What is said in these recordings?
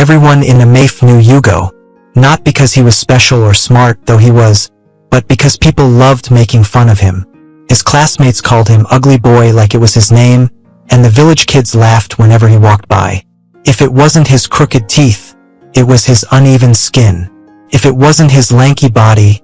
Everyone in the MAF knew Hugo, not because he was special or smart, though he was, but because people loved making fun of him. His classmates called him Ugly Boy like it was his name, and the village kids laughed whenever he walked by. If it wasn't his crooked teeth, it was his uneven skin. If it wasn't his lanky body,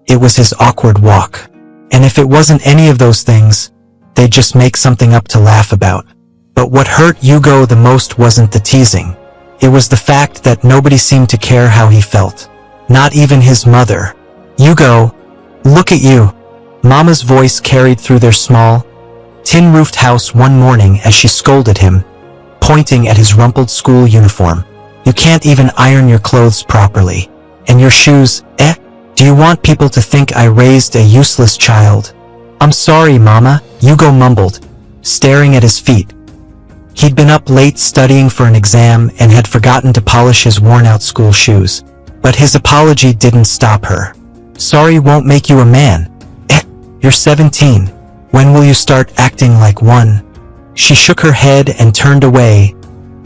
it was his awkward walk. And if it wasn't any of those things, they'd just make something up to laugh about. But what hurt Hugo the most wasn't the teasing. It was the fact that nobody seemed to care how he felt. Not even his mother. "Hugo, look at you." Mama's voice carried through their small, tin-roofed house one morning as she scolded him, pointing at his rumpled school uniform. "You can't even iron your clothes properly. And your shoes, eh? Do you want people to think I raised a useless child?" "I'm sorry, Mama," Hugo mumbled, staring at his feet. He'd been up late studying for an exam and had forgotten to polish his worn-out school shoes. But his apology didn't stop her. "Sorry won't make you a man. You're 17. When will you start acting like one?" She shook her head and turned away,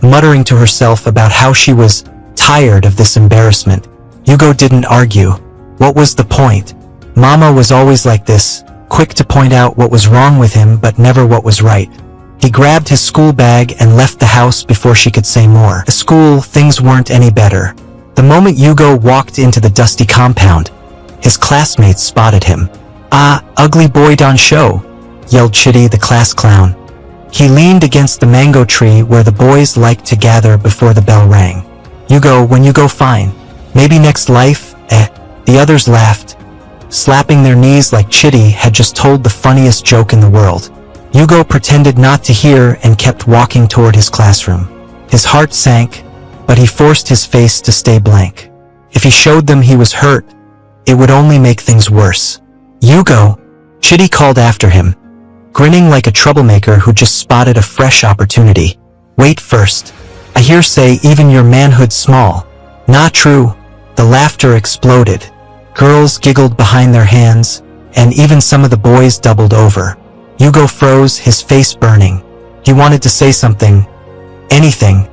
muttering to herself about how she was tired of this embarrassment. Hugo didn't argue. What was the point? Mama was always like this, quick to point out what was wrong with him but never what was right. He grabbed his school bag and left the house before she could say more. At school, things weren't any better. The moment Hugo walked into the dusty compound, his classmates spotted him. "Ah, Ugly Boy don't show," yelled Chitty, the class clown. He leaned against the mango tree where the boys liked to gather before the bell rang. "Hugo, when you go, fine. Maybe next life, eh?" The others laughed, slapping their knees like Chitty had just told the funniest joke in the world. Hugo pretended not to hear and kept walking toward his classroom. His heart sank, but he forced his face to stay blank. If he showed them he was hurt, it would only make things worse. "Hugo," Chitty called after him, grinning like a troublemaker who just spotted a fresh opportunity. "Wait first. I hear say even your manhood's small." "Not true." The laughter exploded. Girls giggled behind their hands, and even some of the boys doubled over. Hugo froze, his face burning. He wanted to say something, anything,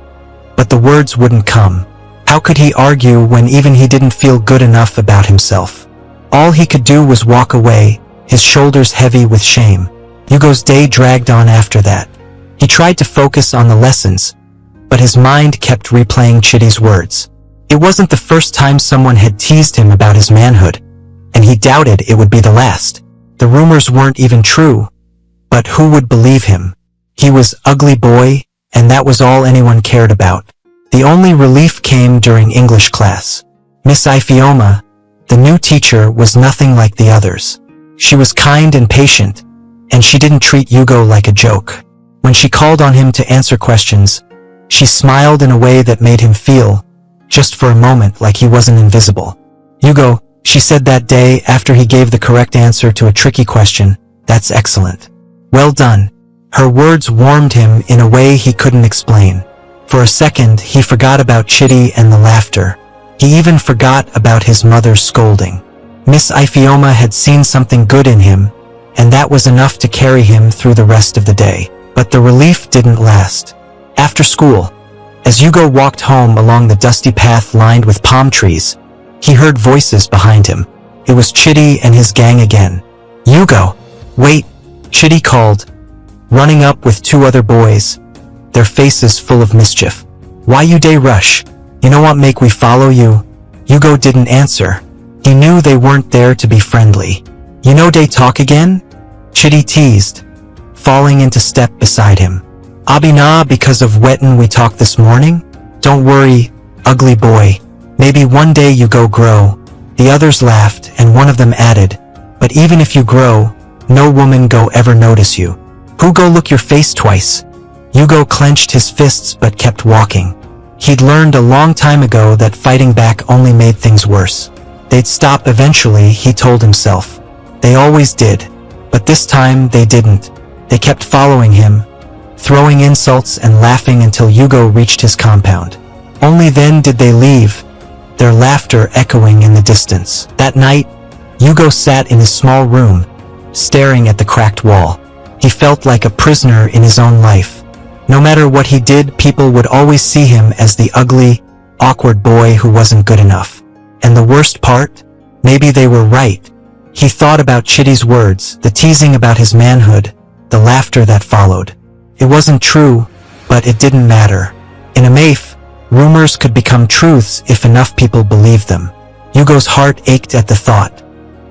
but the words wouldn't come. How could he argue when even he didn't feel good enough about himself? All he could do was walk away, his shoulders heavy with shame. Hugo's day dragged on after that. He tried to focus on the lessons, but his mind kept replaying Chitty's words. It wasn't the first time someone had teased him about his manhood, and he doubted it would be the last. The rumors weren't even true, but who would believe him? He was Ugly Boy, and that was all anyone cared about. The only relief came during English class. Miss Ifioma, the new teacher, was nothing like the others. She was kind and patient, and she didn't treat Hugo like a joke. When she called on him to answer questions, she smiled in a way that made him feel, just for a moment, like he wasn't invisible. "Hugo," she said that day after he gave the correct answer to a tricky question, "that's excellent. Well done." Her words warmed him in a way he couldn't explain. For a second, he forgot about Chitty and the laughter. He even forgot about his mother's scolding. Miss Ifioma had seen something good in him, and that was enough to carry him through the rest of the day. But the relief didn't last. After school, as Hugo walked home along the dusty path lined with palm trees, he heard voices behind him. It was Chitty and his gang again. "Hugo, wait," Chitty called, running up with two other boys, their faces full of mischief. "Why you dey rush? You know what make we follow you?" Hugo didn't answer. He knew they weren't there to be friendly. "You know dey talk again?" Chitty teased, falling into step beside him. "Abi nah, because of wetin we talked this morning? Don't worry, Ugly Boy. Maybe one day you go grow." The others laughed, and one of them added, "But even if you grow, no woman go ever notice you. Who go look your face twice?" Hugo clenched his fists but kept walking. He'd learned a long time ago that fighting back only made things worse. They'd stop eventually, he told himself. They always did. But this time they didn't. They kept following him, throwing insults and laughing until Hugo reached his compound. Only then did they leave, their laughter echoing in the distance. That night, Hugo sat in his small room, staring at the cracked wall. He felt like a prisoner in his own life. No matter what he did, people would always see him as the ugly, awkward boy who wasn't good enough. And the worst part? Maybe they were right. He thought about Chitty's words, the teasing about his manhood, the laughter that followed. It wasn't true, but it didn't matter. In a mafe, rumors could become truths if enough people believed them. Hugo's heart ached at the thought.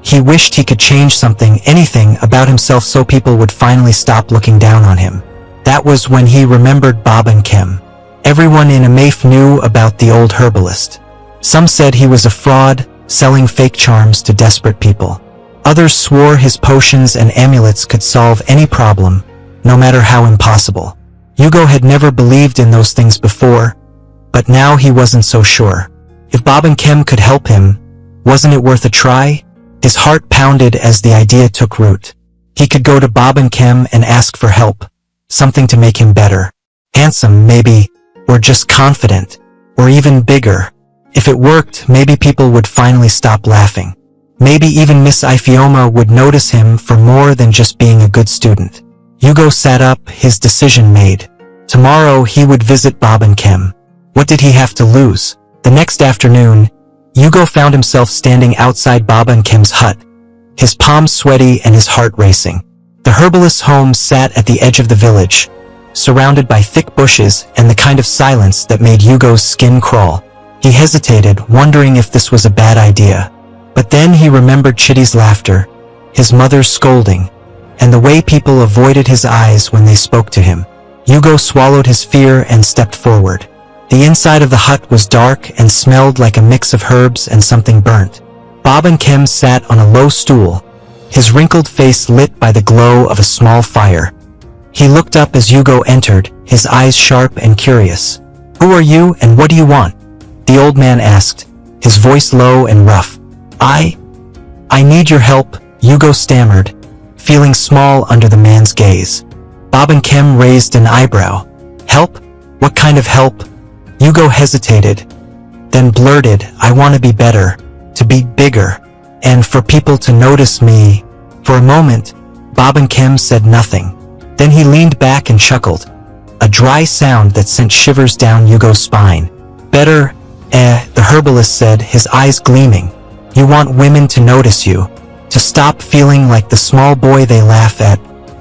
He wished he could change something, anything about himself so people would finally stop looking down on him. That was when he remembered Bob and Kim. Everyone in Amafe knew about the old herbalist. Some said he was a fraud, selling fake charms to desperate people. Others swore his potions and amulets could solve any problem, no matter how impossible. Hugo had never believed in those things before, but now he wasn't so sure. If Bob and Kim could help him, wasn't it worth a try? His heart pounded as the idea took root. He could go to Bob and Kim and ask for help, something to make him better. Handsome, maybe, or just confident, or even bigger. If it worked, maybe people would finally stop laughing. Maybe even Miss Iphioma would notice him for more than just being a good student. Hugo sat up, his decision made. Tomorrow he would visit Bob and Kim. What did he have to lose? The next afternoon, Hugo found himself standing outside Bob and Kim's hut, his palms sweaty and his heart racing. The herbalist's home sat at the edge of the village, surrounded by thick bushes and the kind of silence that made Hugo's skin crawl. He hesitated, wondering if this was a bad idea. But then he remembered Chitty's laughter, his mother's scolding, and the way people avoided his eyes when they spoke to him. Hugo swallowed his fear and stepped forward. The inside of the hut was dark and smelled like a mix of herbs and something burnt. Bob and Kim sat on a low stool, his wrinkled face lit by the glow of a small fire. He looked up as Hugo entered, his eyes sharp and curious. "Who are you and what do you want?" the old man asked, his voice low and rough. I need your help," Hugo stammered, feeling small under the man's gaze. Bob and Kim raised an eyebrow. "Help? What kind of help?" Hugo hesitated, then blurted, "I want to be better, to be bigger, and for people to notice me." For a moment, Bob and Kim said nothing. Then he leaned back and chuckled, a dry sound that sent shivers down Hugo's spine. "Better, the herbalist said, his eyes gleaming. "You want women to notice you, to stop feeling like the small boy they laugh at."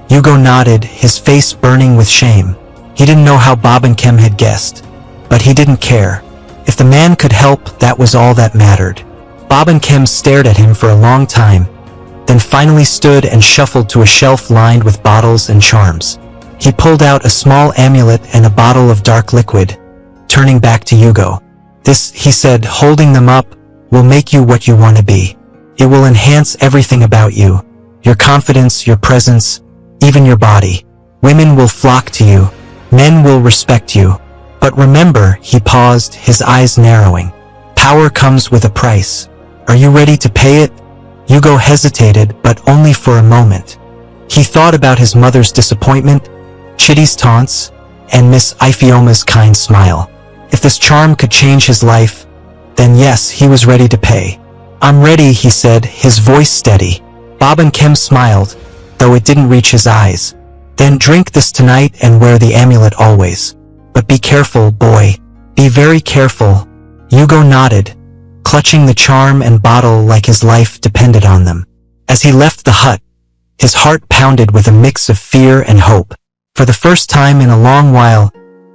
Hugo nodded, his face burning with shame. He didn't know how Bob and Kim had guessed, but he didn't care. If the man could help, that was all that mattered. Bob and Kim stared at him for a long time, then finally stood and shuffled to a shelf lined with bottles and charms. He pulled out a small amulet and a bottle of dark liquid, turning back to Hugo. "This," he said, holding them up, "will make you what you want to be. It will enhance everything about you, your confidence, your presence, even your body. Women will flock to you, men will respect you. But remember," he paused, his eyes narrowing, "power comes with a price. Are you ready to pay it?" Hugo hesitated, but only for a moment. He thought about his mother's disappointment, Chitty's taunts, and Miss Iphioma's kind smile. If this charm could change his life, then yes, he was ready to pay. "I'm ready," he said, his voice steady. Bob and Kim smiled, though it didn't reach his eyes. "Then drink this tonight and wear the amulet always. But be careful, boy. Be very careful." Hugo nodded, clutching the charm and bottle like his life depended on them. As he left the hut, his heart pounded with a mix of fear and hope. For the first time in a long while,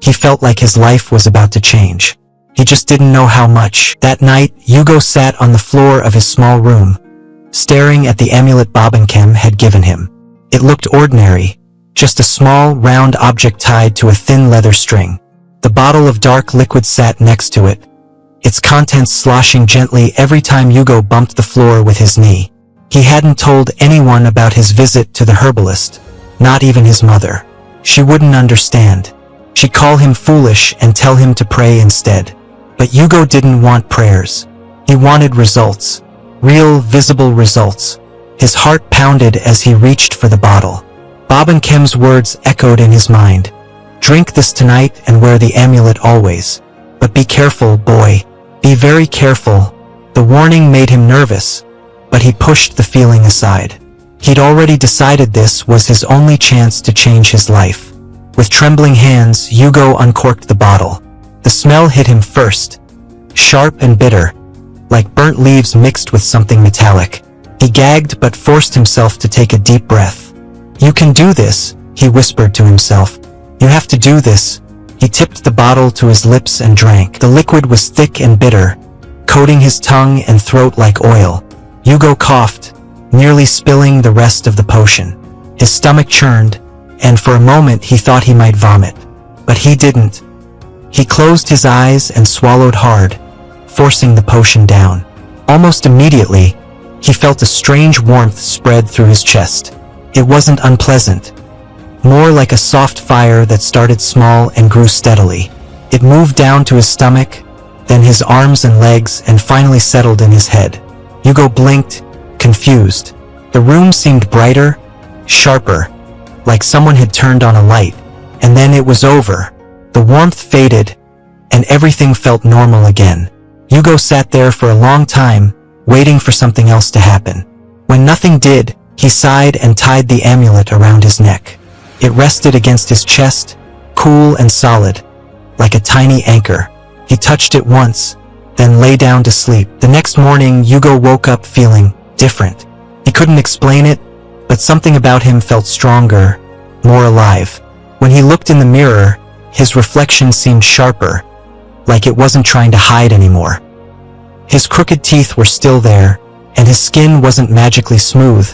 he felt like his life was about to change. He just didn't know how much. That night, Hugo sat on the floor of his small room, staring at the amulet Bob and Kim had given him. It looked ordinary, just a small, round object tied to a thin leather string. The bottle of dark liquid sat next to it, its contents sloshing gently every time Hugo bumped the floor with his knee. He hadn't told anyone about his visit to the herbalist, not even his mother. She wouldn't understand. She'd call him foolish and tell him to pray instead. But Hugo didn't want prayers. He wanted results. Real, visible results. His heart pounded as he reached for the bottle. Bob and Kim's words echoed in his mind. "Drink this tonight and wear the amulet always. But be careful, boy. Be very careful." The warning made him nervous, but he pushed the feeling aside. He'd already decided this was his only chance to change his life. With trembling hands, Hugo uncorked the bottle. The smell hit him first, sharp and bitter, like burnt leaves mixed with something metallic. He gagged but forced himself to take a deep breath. "You can do this," he whispered to himself. "You have to do this." He tipped the bottle to his lips and drank. The liquid was thick and bitter, coating his tongue and throat like oil. Hugo coughed, nearly spilling the rest of the potion. His stomach churned, and for a moment he thought he might vomit. But he didn't. He closed his eyes and swallowed hard, forcing the potion down. Almost immediately, he felt a strange warmth spread through his chest. It wasn't unpleasant, more like a soft fire that started small and grew steadily. It moved down to his stomach, then his arms and legs, and finally settled in his head. Hugo blinked, confused. The room seemed brighter, sharper, like someone had turned on a light. And then it was over. The warmth faded, and everything felt normal again. Hugo sat there for a long time, waiting for something else to happen. When nothing did, he sighed and tied the amulet around his neck. It rested against his chest, cool and solid, like a tiny anchor. He touched it once, then lay down to sleep. The next morning, Hugo woke up feeling different. He couldn't explain it, but something about him felt stronger, more alive. When he looked in the mirror, his reflection seemed sharper, like it wasn't trying to hide anymore. His crooked teeth were still there, and his skin wasn't magically smooth,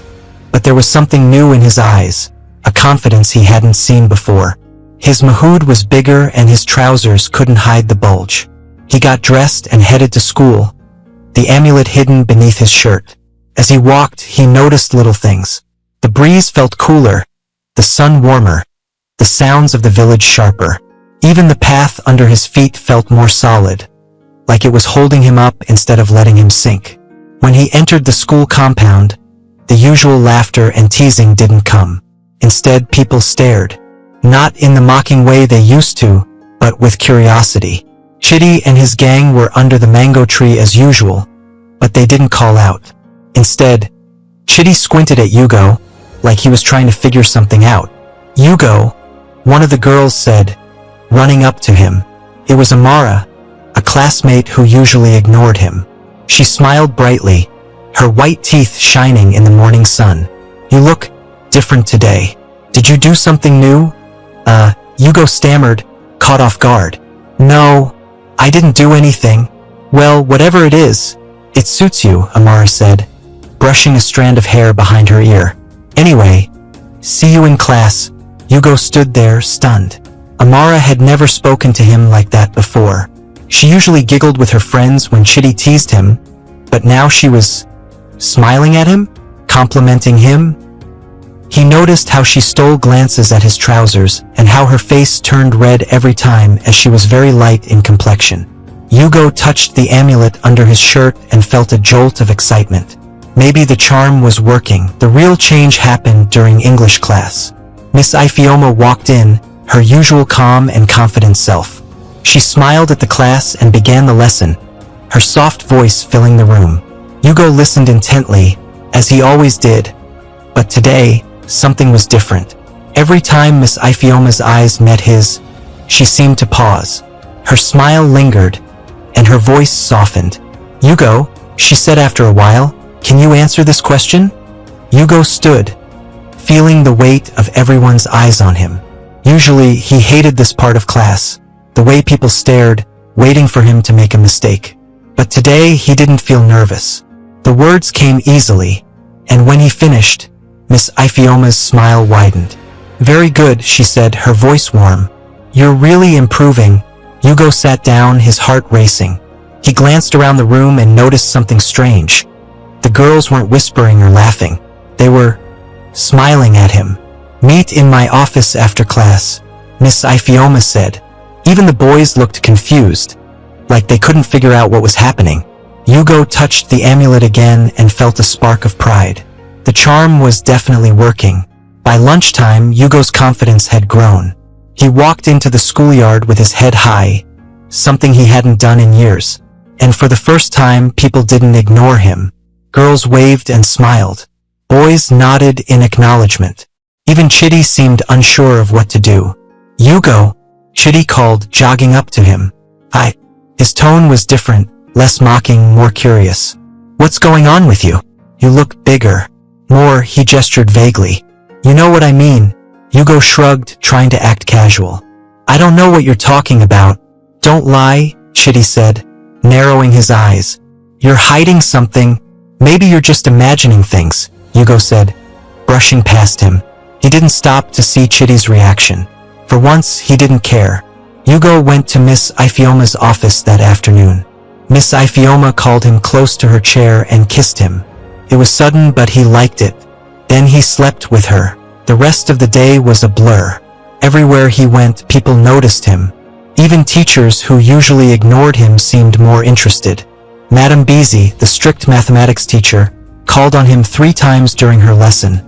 but there was something new in his eyes, a confidence he hadn't seen before. His Manhood was bigger and his trousers couldn't hide the bulge. He got dressed and headed to school, the amulet hidden beneath his shirt. As he walked, he noticed little things. The breeze felt cooler, the sun warmer, the sounds of the village sharper. Even the path under his feet felt more solid, like it was holding him up instead of letting him sink. When he entered the school compound, the usual laughter and teasing didn't come. Instead, people stared, not in the mocking way they used to, but with curiosity. Chitty and his gang were under the mango tree as usual, but they didn't call out. Instead, Chitty squinted at Hugo, like he was trying to figure something out. "Hugo," one of the girls said, running up to him. It was Amara, a classmate who usually ignored him. She smiled brightly, her white teeth shining in the morning sun. "You look different today. Did you do something new?" Hugo stammered, caught off guard. "No, I didn't do anything." "Well, whatever it is, it suits you," Amara said, brushing a strand of hair behind her ear. "Anyway, see you in class." Hugo stood there, stunned. Amara had never spoken to him like that before. She usually giggled with her friends when Chitty teased him, but now she was smiling at him, complimenting him. He noticed how she stole glances at his trousers and how her face turned red every time as she was very light in complexion. Hugo touched the amulet under his shirt and felt a jolt of excitement. Maybe the charm was working. The real change happened during English class. Miss Ifeoma walked in, her usual calm and confident self. She smiled at the class and began the lesson, her soft voice filling the room. Hugo listened intently, as he always did, but today, something was different. Every time Miss Ifeoma's eyes met his, she seemed to pause. Her smile lingered, and her voice softened. "Hugo," she said after a while, "can you answer this question?" Hugo stood, feeling the weight of everyone's eyes on him. Usually, he hated this part of class, the way people stared, waiting for him to make a mistake. But today, he didn't feel nervous. The words came easily, and when he finished, Miss Ifeoma's smile widened. "Very good," she said, her voice warm. "You're really improving." Hugo sat down, his heart racing. He glanced around the room and noticed something strange. The girls weren't whispering or laughing. They were smiling at him. "Meet in my office after class," Miss Ifeoma said. Even the boys looked confused, like they couldn't figure out what was happening. Hugo touched the amulet again and felt a spark of pride. The charm was definitely working. By lunchtime, Hugo's confidence had grown. He walked into the schoolyard with his head high, something he hadn't done in years. And for the first time, people didn't ignore him. Girls waved and smiled. Boys nodded in acknowledgement. Even Chitty seemed unsure of what to do. "Hugo," Chitty called, jogging up to him. "Hi." His tone was different, less mocking, more curious. What's going on with you? You look bigger. More, he gestured vaguely. You know what I mean. Yugo shrugged, trying to act casual. I don't know what you're talking about. Don't lie, Chidi said, narrowing his eyes. You're hiding something. Maybe you're just imagining things, Yugo said, brushing past him. He didn't stop to see Chidi's reaction. For once, he didn't care. Yugo went to Miss Ifeoma's office that afternoon. Miss Ifeoma called him close to her chair and kissed him. It was sudden, but he liked it. Then he slept with her. The rest of the day was a blur. Everywhere he went, people noticed him. Even teachers who usually ignored him seemed more interested. Madame Beezy, the strict mathematics teacher, called on him 3 times during her lesson,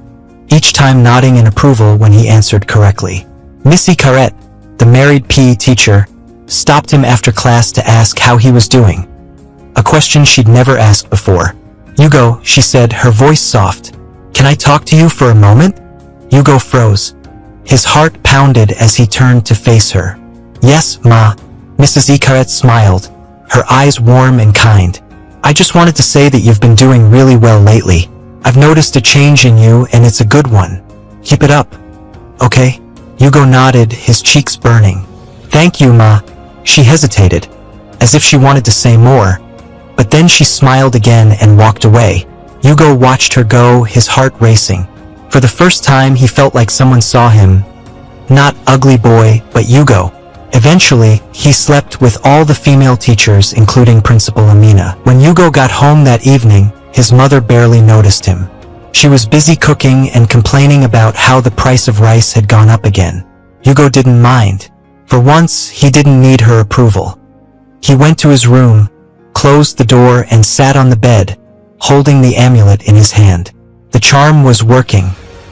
each time nodding in approval when he answered correctly. Missy Carrette, the married PE teacher, stopped him after class to ask how he was doing. A question she'd never asked before. Yugo, she said, her voice soft. Can I talk to you for a moment? Yugo froze. His heart pounded as he turned to face her. Yes, Ma. Mrs. Ikaret smiled, her eyes warm and kind. I just wanted to say that you've been doing really well lately. I've noticed a change in you and it's a good one. Keep it up. Okay? Yugo nodded, his cheeks burning. Thank you, Ma. She hesitated, as if she wanted to say more, but then she smiled again and walked away. Yugo watched her go, his heart racing. For the first time, he felt like someone saw him. Not ugly boy, but Yugo. Eventually, he slept with all the female teachers, including Principal Amina. When Yugo got home that evening, his mother barely noticed him. She was busy cooking and complaining about how the price of rice had gone up again. Yugo didn't mind. For once, he didn't need her approval. He went to his room, closed the door and sat on the bed, holding the amulet in his hand. The charm was working.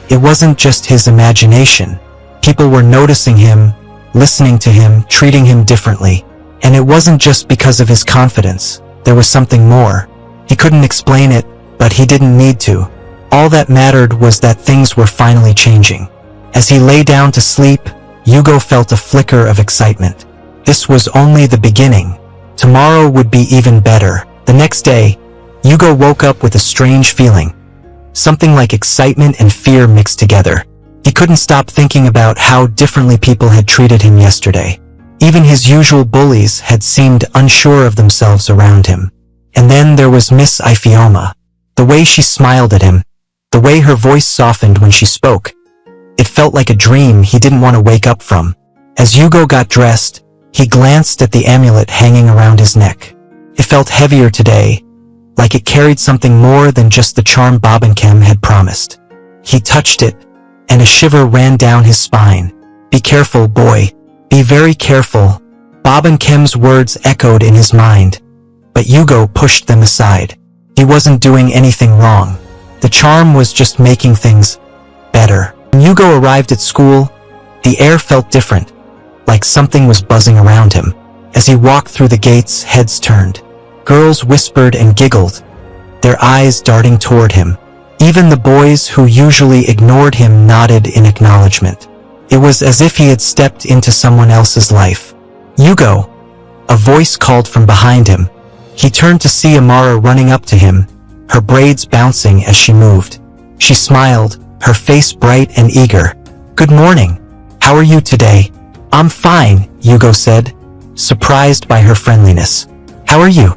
It wasn't just his imagination. People were noticing him, listening to him, treating him differently. And it wasn't just because of his confidence. There was something more. He couldn't explain it, but he didn't need to. All that mattered was that things were finally changing. As he lay down to sleep, Yugo felt a flicker of excitement. This was only the beginning. Tomorrow would be even better. The next day, Yugo woke up with a strange feeling. Something like excitement and fear mixed together. He couldn't stop thinking about how differently people had treated him yesterday. Even his usual bullies had seemed unsure of themselves around him. And then there was Miss Ifeoma. The way she smiled at him, the way her voice softened when she spoke. It felt like a dream he didn't want to wake up from. As Yugo got dressed, he glanced at the amulet hanging around his neck. It felt heavier today, like it carried something more than just the charm Bob and Kem had promised. He touched it, and a shiver ran down his spine. Be careful, boy. Be very careful. Bob and Kem's words echoed in his mind, but Yugo pushed them aside. He wasn't doing anything wrong. The charm was just making things better. When Yugo arrived at school, the air felt different, like something was buzzing around him. As he walked through the gates, heads turned. Girls whispered and giggled, their eyes darting toward him. Even the boys who usually ignored him nodded in acknowledgement. It was as if he had stepped into someone else's life. Yugo! A voice called from behind him. He turned to see Amara running up to him, her braids bouncing as she moved. She smiled, her face bright and eager. Good morning. How are you today? I'm fine, Yugo said, surprised by her friendliness. How are you?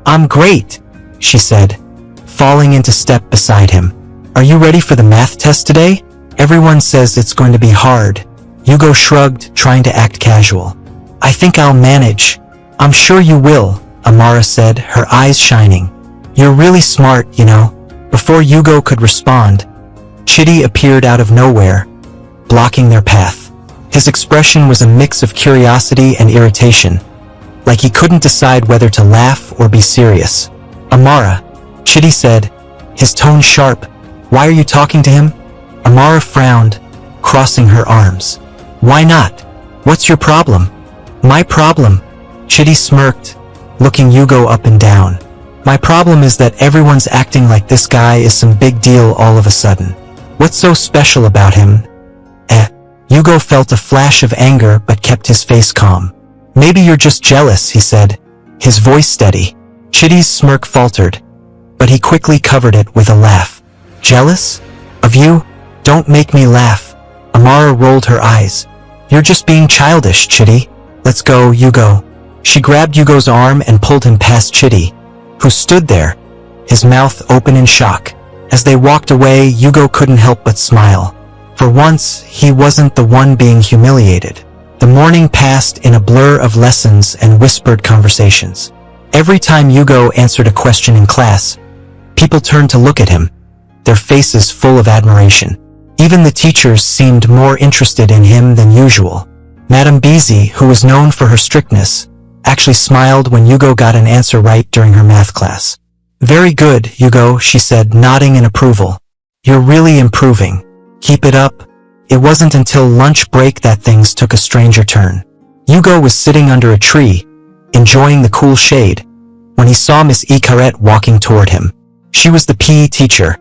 I'm great, she said, falling into step beside him. Are you ready for the math test today? Everyone says it's going to be hard. Yugo shrugged, trying to act casual. I think I'll manage. I'm sure you will, Amara said, her eyes shining. You're really smart, you know. Before Yugo could respond, Chidi appeared out of nowhere, blocking their path. His expression was a mix of curiosity and irritation, like he couldn't decide whether to laugh or be serious. Amara, Chidi said, his tone sharp. Why are you talking to him? Amara frowned, crossing her arms. Why not? What's your problem? My problem, Chidi smirked, looking Yugo up and down. My problem is that everyone's acting like this guy is some big deal all of a sudden. What's so special about him? Yugo felt a flash of anger but kept his face calm. Maybe you're just jealous, he said, his voice steady. Chitty's smirk faltered, but he quickly covered it with a laugh. Jealous? Of you? Don't make me laugh. Amara rolled her eyes. You're just being childish, Chitty. Let's go, Yugo. She grabbed Yugo's arm and pulled him past Chitty, who stood there, his mouth open in shock. As they walked away, Yugo couldn't help but smile. For once, he wasn't the one being humiliated. The morning passed in a blur of lessons and whispered conversations. Every time Yugo answered a question in class, people turned to look at him, their faces full of admiration. Even the teachers seemed more interested in him than usual. Madame Beezy, who was known for her strictness, actually smiled when Yugo got an answer right during her math class. Very good, Yugo, she said, nodding in approval. You're really improving. Keep it up. It wasn't until lunch break that things took a stranger turn. Yugo was sitting under a tree, enjoying the cool shade, when he saw Miss Ikaret walking toward him. She was the PE teacher,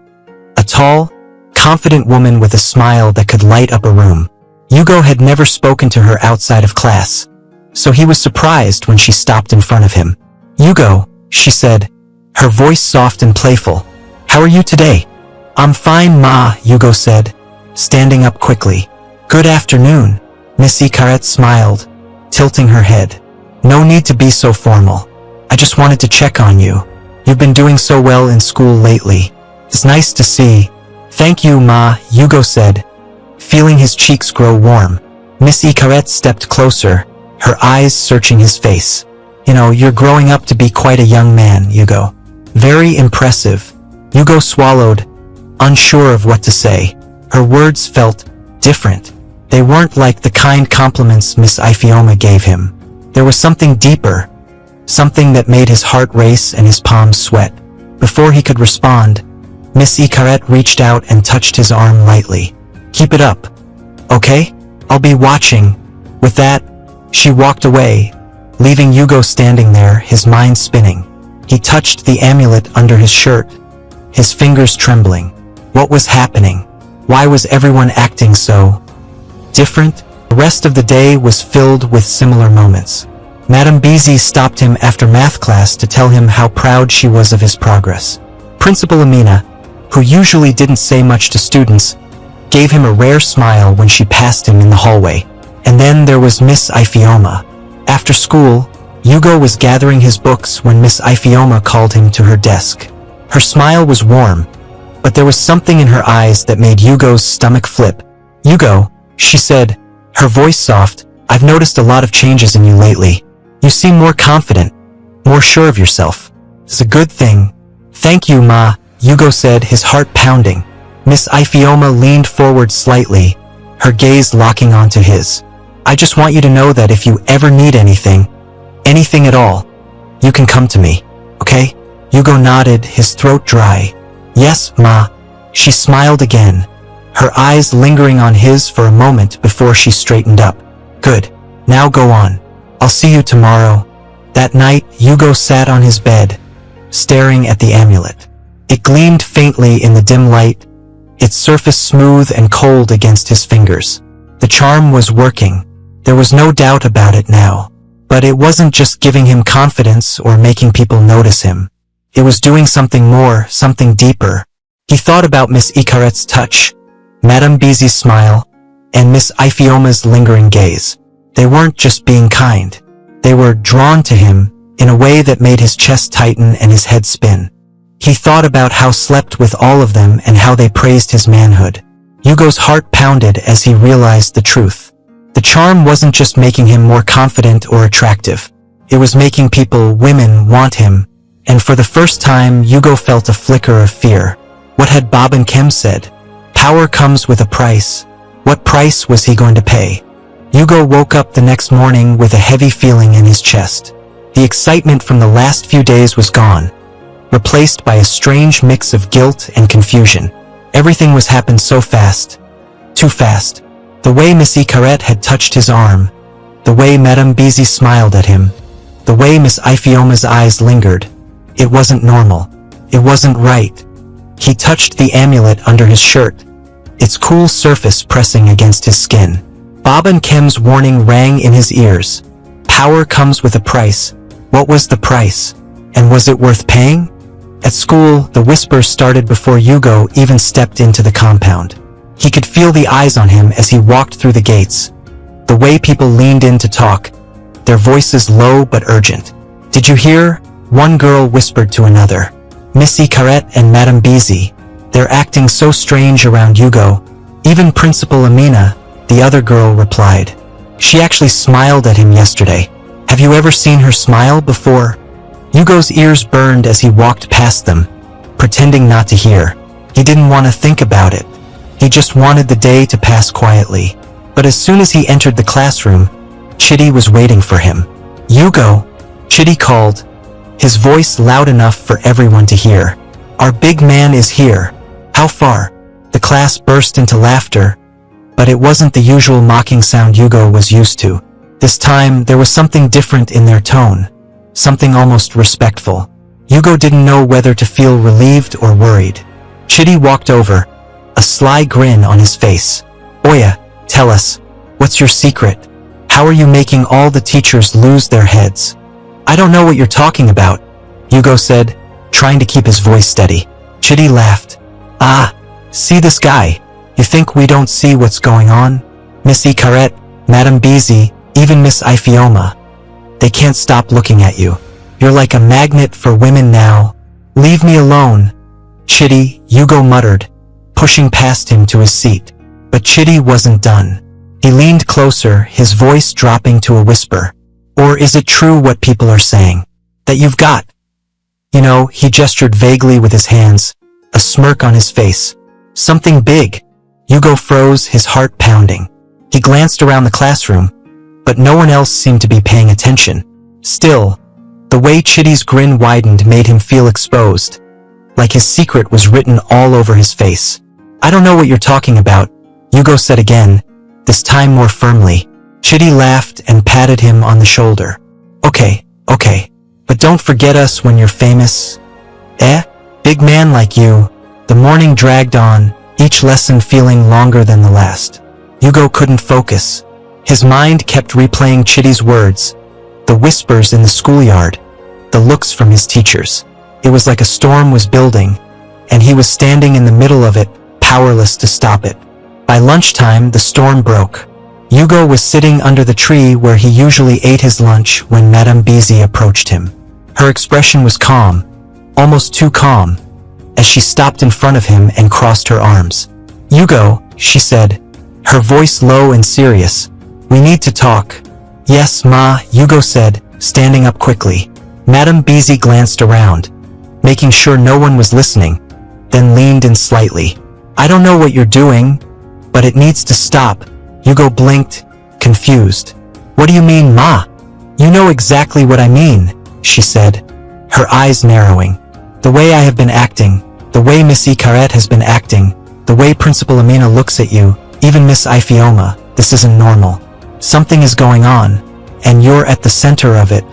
a tall, confident woman with a smile that could light up a room. Yugo had never spoken to her outside of class, so he was surprised when she stopped in front of him. Yugo, she said, her voice soft and playful. How are you today? I'm fine, Ma, Yugo said, standing up quickly. Good afternoon, Miss Ikaret smiled, tilting her head. No need to be so formal. I just wanted to check on you. You've been doing so well in school lately. It's nice to see. Thank you, Ma, Yugo said, feeling his cheeks grow warm. Miss Ikaret stepped closer, her eyes searching his face. You know, you're growing up to be quite a young man, Yugo. Very impressive. Yugo swallowed, unsure of what to say. Her words felt different. They weren't like the kind compliments Miss Ifeoma gave him. There was something deeper, something that made his heart race and his palms sweat. Before he could respond, Miss Ikaret reached out and touched his arm lightly. Keep it up. Okay? I'll be watching. With that, she walked away, leaving Yugo standing there, his mind spinning. He touched the amulet under his shirt, his fingers trembling. What was happening? Why was everyone acting so different? The rest of the day was filled with similar moments. Madame Beezy stopped him after math class to tell him how proud she was of his progress. Principal Amina, who usually didn't say much to students, gave him a rare smile when she passed him in the hallway. And then there was Miss Ifeoma. After school, Yugo was gathering his books when Miss Ifeoma called him to her desk. Her smile was warm, but there was something in her eyes that made Yugo's stomach flip. Yugo, she said, her voice soft, I've noticed a lot of changes in you lately. You seem more confident, more sure of yourself. It's a good thing. Thank you, Ma, Yugo said, his heart pounding. Miss Ifeoma leaned forward slightly, her gaze locking onto his. I just want you to know that if you ever need anything at all, you can come to me, okay? Yugo nodded, his throat dry. Yes, Ma. She smiled again, her eyes lingering on his for a moment before she straightened up. Good. Now go on. I'll see you tomorrow. That night, Yugo sat on his bed, staring at the amulet. It gleamed faintly in the dim light, its surface smooth and cold against his fingers. The charm was working. There was no doubt about it now. But it wasn't just giving him confidence or making people notice him. It was doing something more, something deeper. He thought about Miss Ikaret's touch, Madame Beezy's smile, and Miss Ifeoma's lingering gaze. They weren't just being kind. They were drawn to him in a way that made his chest tighten and his head spin. He thought about how slept with all of them and how they praised his manhood. Yugo's heart pounded as he realized the truth. The charm wasn't just making him more confident or attractive. It was making women want him. And for the first time, Yugo felt a flicker of fear. What had Bob and Kim said? Power comes with a price. What price was he going to pay? Yugo woke up the next morning with a heavy feeling in his chest. The excitement from the last few days was gone, replaced by a strange mix of guilt and confusion. Everything was happened so fast. Too fast. The way Miss Ikaret had touched his arm, the way Madame Beezy smiled at him, the way Miss Ifeoma's eyes lingered. It wasn't normal. It wasn't right. He touched the amulet under his shirt, its cool surface pressing against his skin. Bob and Kim's warning rang in his ears. Power comes with a price. What was the price? And was it worth paying? At school, the whispers started before Yugo even stepped into the compound. He could feel the eyes on him as he walked through the gates. The way people leaned in to talk, their voices low but urgent. Did you hear? One girl whispered to another. Missy Carrette and Madame Beezy. They're acting so strange around Yugo. Even Principal Amina, the other girl replied. She actually smiled at him yesterday. Have you ever seen her smile before? Yugo's ears burned as he walked past them, pretending not to hear. He didn't want to think about it. He just wanted the day to pass quietly. But as soon as he entered the classroom, Chitty was waiting for him. Yugo, Chitty called, his voice loud enough for everyone to hear. Our big man is here. How far? The class burst into laughter, but it wasn't the usual mocking sound Yugo was used to. This time, there was something different in their tone. Something almost respectful. Yugo didn't know whether to feel relieved or worried. Chitty walked over, a sly grin on his face. Oya, tell us, what's your secret? How are you making all the teachers lose their heads? I don't know what you're talking about, Yugo said, trying to keep his voice steady. Chitty laughed. Ah, see this guy? You think we don't see what's going on? Missy Carrette, Madame Beezy, even Miss Ifioma. They can't stop looking at you. You're like a magnet for women now. Leave me alone. Chitty, Yugo muttered, pushing past him to his seat. But Chitty wasn't done. He leaned closer, his voice dropping to a whisper. Or is it true what people are saying? That you've got? You know, he gestured vaguely with his hands, a smirk on his face. Something big. Yugo froze, his heart pounding. He glanced around the classroom, but no one else seemed to be paying attention. Still, the way Chitty's grin widened made him feel exposed, like his secret was written all over his face. I don't know what you're talking about, Yugo said again, this time more firmly. Chitty laughed and patted him on the shoulder. Okay, but don't forget us when you're famous. Big man like you. The morning dragged on, each lesson feeling longer than the last. Yugo couldn't focus. His mind kept replaying Chitty's words, the whispers in the schoolyard, the looks from his teachers. It was like a storm was building, and he was standing in the middle of it, powerless to stop it. By lunchtime, the storm broke. Yugo was sitting under the tree where he usually ate his lunch when Madame Beezy approached him. Her expression was calm, almost too calm, as she stopped in front of him and crossed her arms. Yugo, she said, her voice low and serious. We need to talk. Yes, Ma, Yugo said, standing up quickly. Madame Beezy glanced around, making sure no one was listening, then leaned in slightly. I don't know what you're doing, but it needs to stop. Yugo blinked, confused. What do you mean, Ma? You know exactly what I mean, she said, her eyes narrowing. The way I have been acting, the way Missy Carrette has been acting, the way Principal Amina looks at you, even Miss Ifioma, this isn't normal. Something is going on, and you're at the center of it.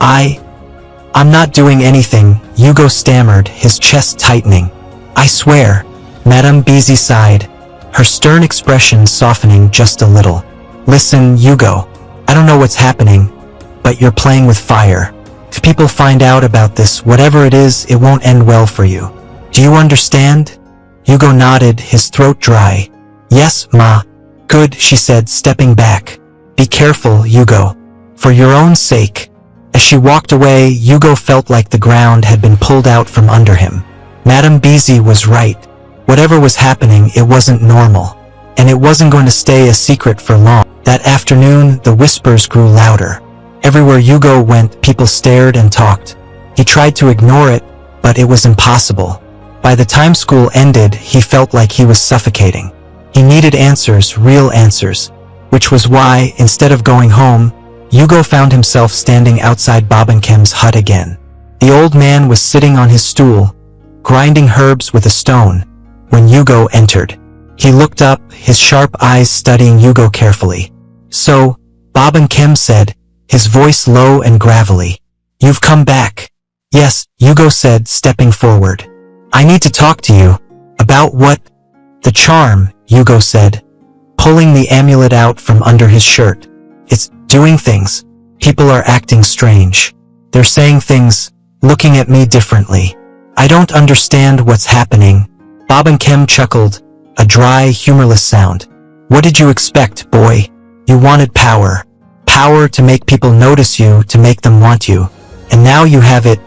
I'm not doing anything, Yugo stammered, his chest tightening. I swear, Madame Beezy sighed, her stern expression softening just a little. Listen, Yugo, I don't know what's happening, but you're playing with fire. If people find out about this, whatever it is, it won't end well for you. Do you understand? Yugo nodded, his throat dry. Yes, Ma. Good, she said, stepping back. Be careful, Yugo. For your own sake. As she walked away, Yugo felt like the ground had been pulled out from under him. Madame Beezy was right. Whatever was happening, it wasn't normal. And it wasn't going to stay a secret for long. That afternoon, the whispers grew louder. Everywhere Yugo went, people stared and talked. He tried to ignore it, but it was impossible. By the time school ended, he felt like he was suffocating. He needed answers, real answers. Which was why, instead of going home, Yugo found himself standing outside Bobankem's hut again. The old man was sitting on his stool, grinding herbs with a stone, when Yugo entered. He looked up, his sharp eyes studying Yugo carefully. So, Bobankem said, his voice low and gravelly. You've come back. Yes, Yugo said, stepping forward. I need to talk to you. About what? The charm, Yugo said, pulling the amulet out from under his shirt. It's doing things. People are acting strange. They're saying things looking at me differently. I don't understand what's happening. Bob and Kem chuckled, a dry, humorless sound. What did you expect, boy? You wanted power. Power to make people notice you, to make them want you. And now you have it.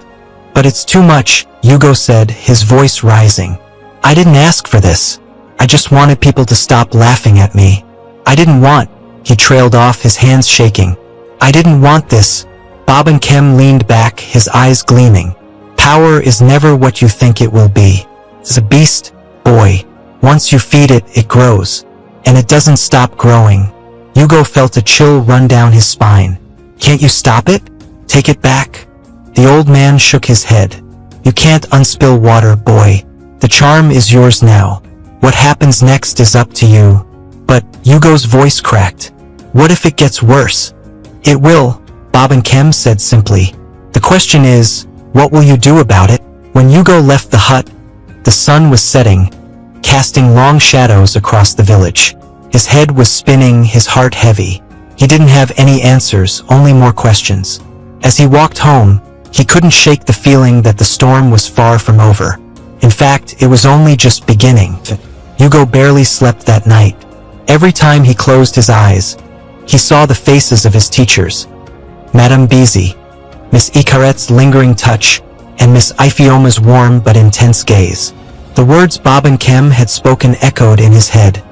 But it's too much, Hugo said, his voice rising. I didn't ask for this. I just wanted people to stop laughing at me. I didn't want, he trailed off, his hands shaking. I didn't want this. Bob and Kem leaned back, his eyes gleaming. Power is never what you think it will be. It's a beast, boy. Once you feed it, it grows. And it doesn't stop growing. Hugo felt a chill run down his spine. Can't you stop it? Take it back? The old man shook his head. You can't unspill water, boy. The charm is yours now. What happens next is up to you. But, Hugo's voice cracked. What if it gets worse? It will, Bob and Kem said simply. The question is, what will you do about it? When Hugo left the hut, the sun was setting, casting long shadows across the village. His head was spinning, his heart heavy. He didn't have any answers, only more questions. As he walked home, he couldn't shake the feeling that the storm was far from over. In fact, it was only just beginning. Hugo barely slept that night. Every time he closed his eyes, he saw the faces of his teachers. Madame Beezy, Miss Icarette's lingering touch, and Miss Ifeoma's warm but intense gaze. The words Bob and Kem had spoken echoed in his head.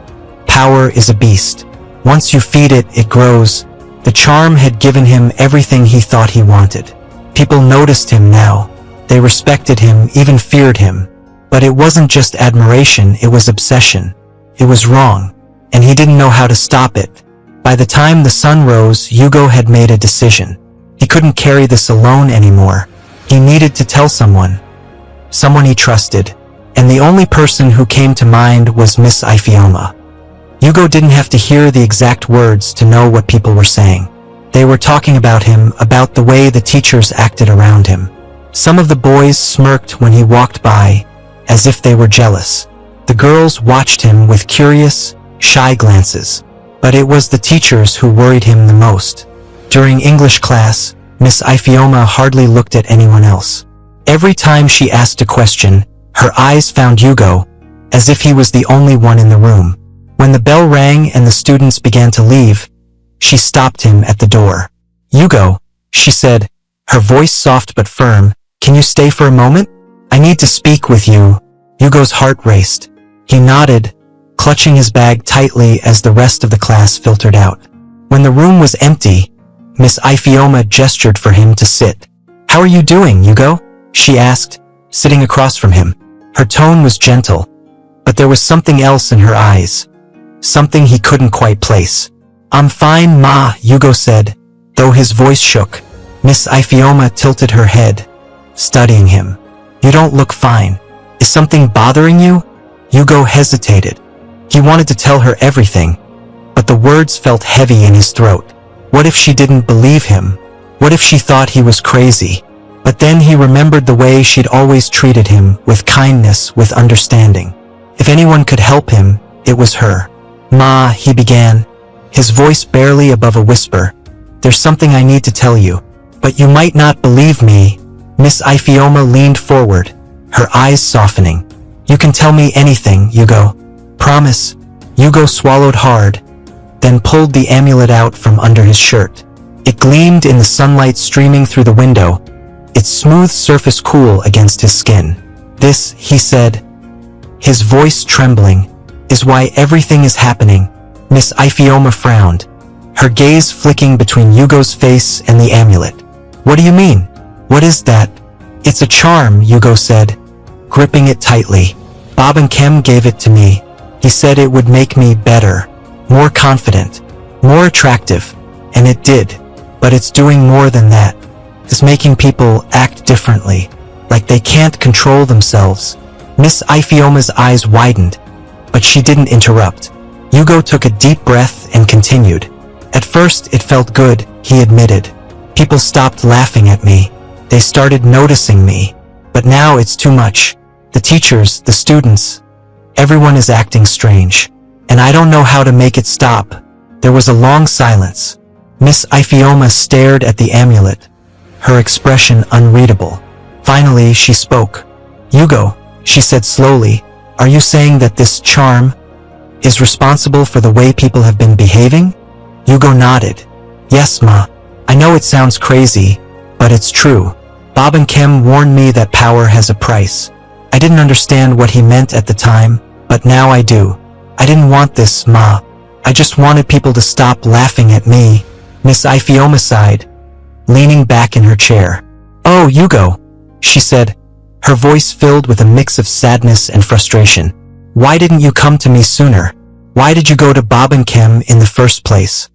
Power is a beast. Once you feed it, it grows. The charm had given him everything he thought he wanted. People noticed him now. They respected him, even feared him. But it wasn't just admiration, it was obsession. It was wrong, and he didn't know how to stop it. By the time the sun rose, Hugo had made a decision. He couldn't carry this alone anymore. He needed to tell someone. Someone he trusted. And the only person who came to mind was Miss Ifeoma. Hugo didn't have to hear the exact words to know what people were saying. They were talking about him, about the way the teachers acted around him. Some of the boys smirked when he walked by, as if they were jealous. The girls watched him with curious, shy glances. But it was the teachers who worried him the most. During English class, Miss Ifeoma hardly looked at anyone else. Every time she asked a question, her eyes found Hugo, as if he was the only one in the room. When the bell rang and the students began to leave, she stopped him at the door. Hugo, she said, her voice soft but firm, can you stay for a moment? I need to speak with you. Hugo's heart raced. He nodded, clutching his bag tightly as the rest of the class filtered out. When the room was empty, Miss Ifeoma gestured for him to sit. How are you doing, Hugo? She asked, sitting across from him. Her tone was gentle, but there was something else in her eyes. Something he couldn't quite place. I'm fine, Ma, Hugo said, though his voice shook. Miss Ifeoma tilted her head, studying him. You don't look fine. Is something bothering you? Hugo hesitated. He wanted to tell her everything, but the words felt heavy in his throat. What if she didn't believe him? What if she thought he was crazy? But then he remembered the way she'd always treated him, with kindness, with understanding. If anyone could help him, it was her. Ma, he began, his voice barely above a whisper. There's something I need to tell you. But you might not believe me. Miss Ifeoma leaned forward, her eyes softening. You can tell me anything, Hugo. Promise. Hugo swallowed hard, then pulled the amulet out from under his shirt. It gleamed in the sunlight streaming through the window, its smooth surface cool against his skin. This, he said, his voice trembling, is why everything is happening. Miss Ifeoma frowned, her gaze flicking between Hugo's face and the amulet. What do you mean? What is that? It's a charm, Hugo said, gripping it tightly. Bob and Kem gave it to me. He said it would make me better, more confident, more attractive, and it did. But it's doing more than that. It's making people act differently, like they can't control themselves. Miss Ifeoma's eyes widened, but she didn't interrupt. Hugo took a deep breath and continued. At first it felt good, he admitted. People stopped laughing at me. They started noticing me. But now it's too much. The teachers, the students, everyone is acting strange. And I don't know how to make it stop. There was a long silence. Miss Ifeoma stared at the amulet, her expression unreadable. Finally, she spoke. Hugo, she said slowly, are you saying that this charm is responsible for the way people have been behaving? Hugo nodded. Yes, Ma. I know it sounds crazy, but it's true. Bob and Kim warned me that power has a price. I didn't understand what he meant at the time, but now I do. I didn't want this, Ma. I just wanted people to stop laughing at me. Miss Ifeoma sighed, leaning back in her chair. Oh, Hugo, she said, her voice filled with a mix of sadness and frustration. Why didn't you come to me sooner? Why did you go to Bob and Kim in the first place?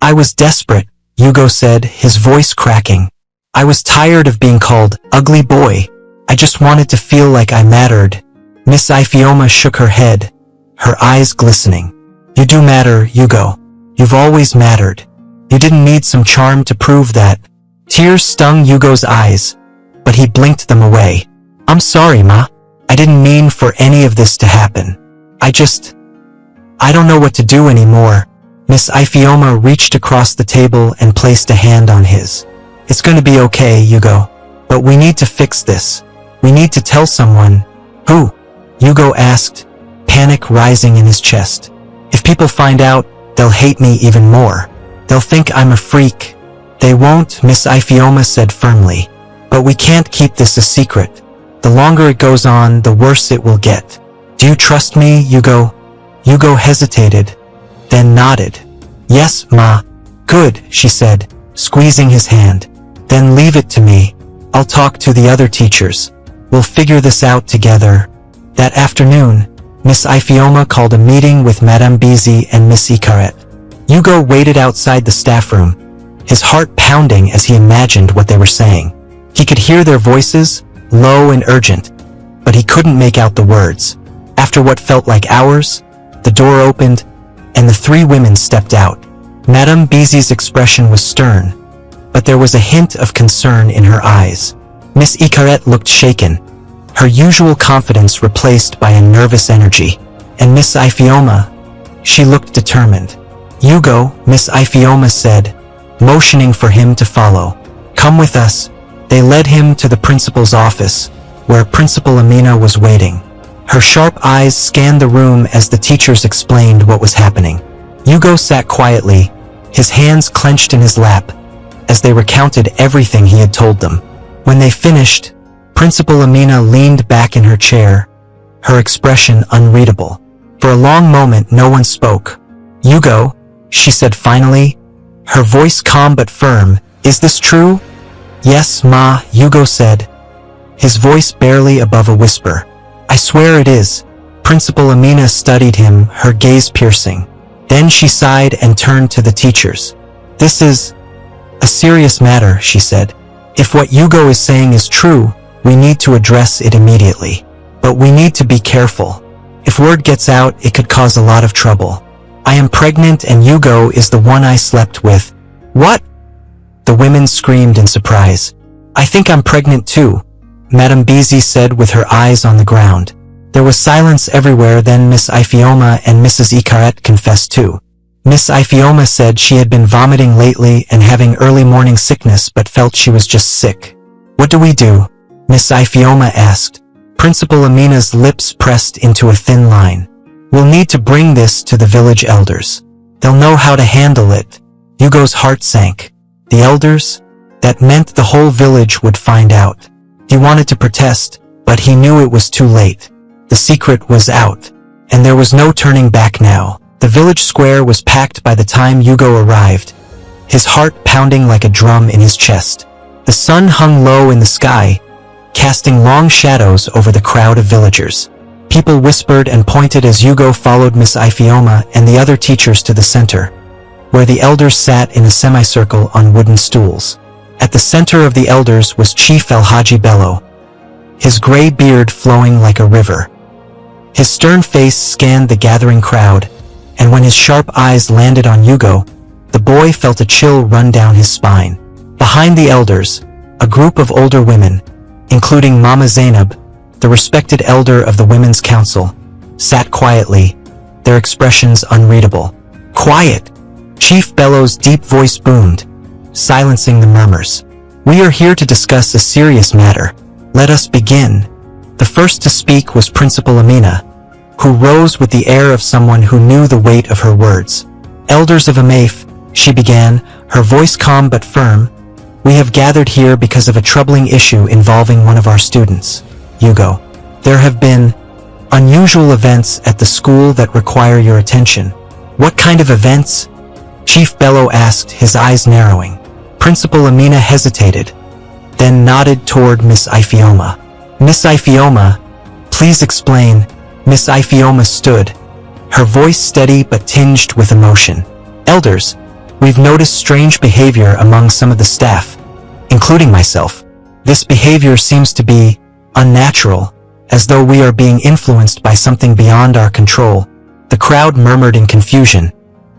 I was desperate, Hugo said, his voice cracking. I was tired of being called ugly boy. I just wanted to feel like I mattered. Miss Ifeoma shook her head, her eyes glistening. You do matter, Hugo. You've always mattered. You didn't need some charm to prove that. Tears stung Hugo's eyes, but he blinked them away. I'm sorry, Ma. I didn't mean for any of this to happen. I don't know what to do anymore. Miss Ifeoma reached across the table and placed a hand on his. It's going to be okay, Hugo. But we need to fix this. We need to tell someone. Who? Hugo asked, panic rising in his chest. If people find out, they'll hate me even more. They'll think I'm a freak. They won't, Miss Ifeoma said firmly. But we can't keep this a secret. The longer it goes on, the worse it will get. Do you trust me, Hugo? Hugo hesitated, then nodded. Yes, Ma. Good, she said, squeezing his hand. Then leave it to me. I'll talk to the other teachers. We'll figure this out together. That afternoon, Miss Ifeoma called a meeting with Madame Bizi and Miss Ikaret. Hugo waited outside the staff room, his heart pounding as he imagined what they were saying. He could hear their voices, low and urgent, but he couldn't make out the words. After what felt like hours, the door opened, and the three women stepped out. Madame Bizi's expression was stern, but there was a hint of concern in her eyes. Miss Ikaret looked shaken, her usual confidence replaced by a nervous energy. And Miss Ifeoma, she looked determined. Hugo, Miss Ifeoma said, motioning for him to follow. Come with us. They led him to the principal's office, where Principal Amina was waiting. Her sharp eyes scanned the room as the teachers explained what was happening. Hugo sat quietly, his hands clenched in his lap, as they recounted everything he had told them. When they finished, Principal Amina leaned back in her chair, her expression unreadable. For a long moment no one spoke. Hugo, she said finally, her voice calm but firm, is this true? Yes, Ma, Hugo said, his voice barely above a whisper. I swear it is. Principal Amina studied him, her gaze piercing. Then she sighed and turned to the teachers. This is a serious matter, she said. If what Hugo is saying is true, we need to address it immediately. But we need to be careful. If word gets out, it could cause a lot of trouble. I am pregnant and Hugo is the one I slept with. What? The women screamed in surprise. I think I'm pregnant too, Madame Bizi said with her eyes on the ground. There was silence everywhere. Then Miss Ifeoma and Mrs. Ikaret confessed too. Miss Ifeoma said she had been vomiting lately and having early morning sickness but felt she was just sick. What do we do? Miss Ifeoma asked. Principal Amina's lips pressed into a thin line. We'll need to bring this to the village elders. They'll know how to handle it. Hugo's heart sank. The elders? That meant the whole village would find out. He wanted to protest, but he knew it was too late. The secret was out, and there was no turning back now. The village square was packed by the time Hugo arrived, his heart pounding like a drum in his chest. The sun hung low in the sky, casting long shadows over the crowd of villagers. People whispered and pointed as Hugo followed Miss Ifeoma and the other teachers to the center, where the elders sat in a semicircle on wooden stools. At the center of the elders was Chief El-Haji Bello, his gray beard flowing like a river. His stern face scanned the gathering crowd, and when his sharp eyes landed on Hugo, the boy felt a chill run down his spine. Behind the elders, a group of older women, including Mama Zainab, the respected elder of the Women's Council, sat quietly, their expressions unreadable. Quiet! Chief Bello's deep voice boomed, silencing the murmurs. We are here to discuss a serious matter. Let us begin. The first to speak was Principal Amina, who rose with the air of someone who knew the weight of her words. Elders of Amaif, she began, her voice calm but firm, we have gathered here because of a troubling issue involving one of our students, Hugo. There have been unusual events at the school that require your attention. What kind of events? Chief Bello asked, his eyes narrowing. Principal Amina hesitated, then nodded toward Miss Ifioma. Miss Ifioma, please explain. Miss Ifioma stood, her voice steady but tinged with emotion. Elders, we've noticed strange behavior among some of the staff, including myself. This behavior seems to be unnatural, as though we are being influenced by something beyond our control. The crowd murmured in confusion,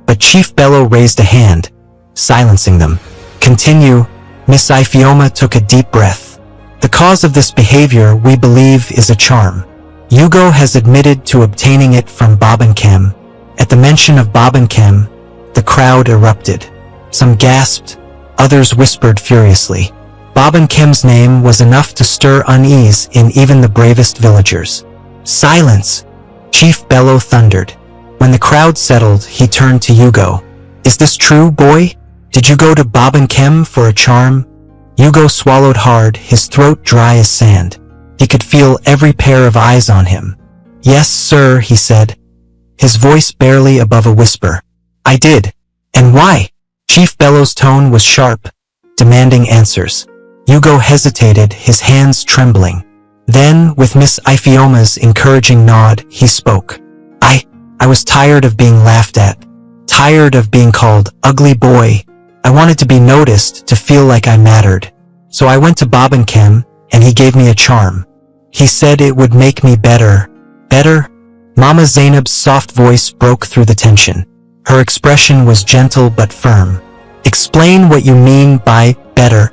but Chief Bello raised a hand, silencing them. Continue. Miss Ifioma took a deep breath. The cause of this behavior, we believe, is a charm. Hugo has admitted to obtaining it from Bobankem. At the mention of Bobankem, the crowd erupted. Some gasped, others whispered furiously. Bobankem's name was enough to stir unease in even the bravest villagers. Silence! Chief Bello thundered. When the crowd settled, he turned to Hugo. Is this true, boy? Did you go to Bobankem for a charm? Hugo swallowed hard, his throat dry as sand. He could feel every pair of eyes on him. Yes, sir, he said, his voice barely above a whisper. I did. And why? Chief Bello's tone was sharp, demanding answers. Hugo hesitated, his hands trembling. Then, with Miss Ifioma's encouraging nod, he spoke. I was tired of being laughed at, tired of being called ugly boy. I wanted to be noticed, to feel like I mattered. So I went to Bobankem, and he gave me a charm. He said it would make me better. Better? Mama Zainab's soft voice broke through the tension. Her expression was gentle but firm. Explain what you mean by better.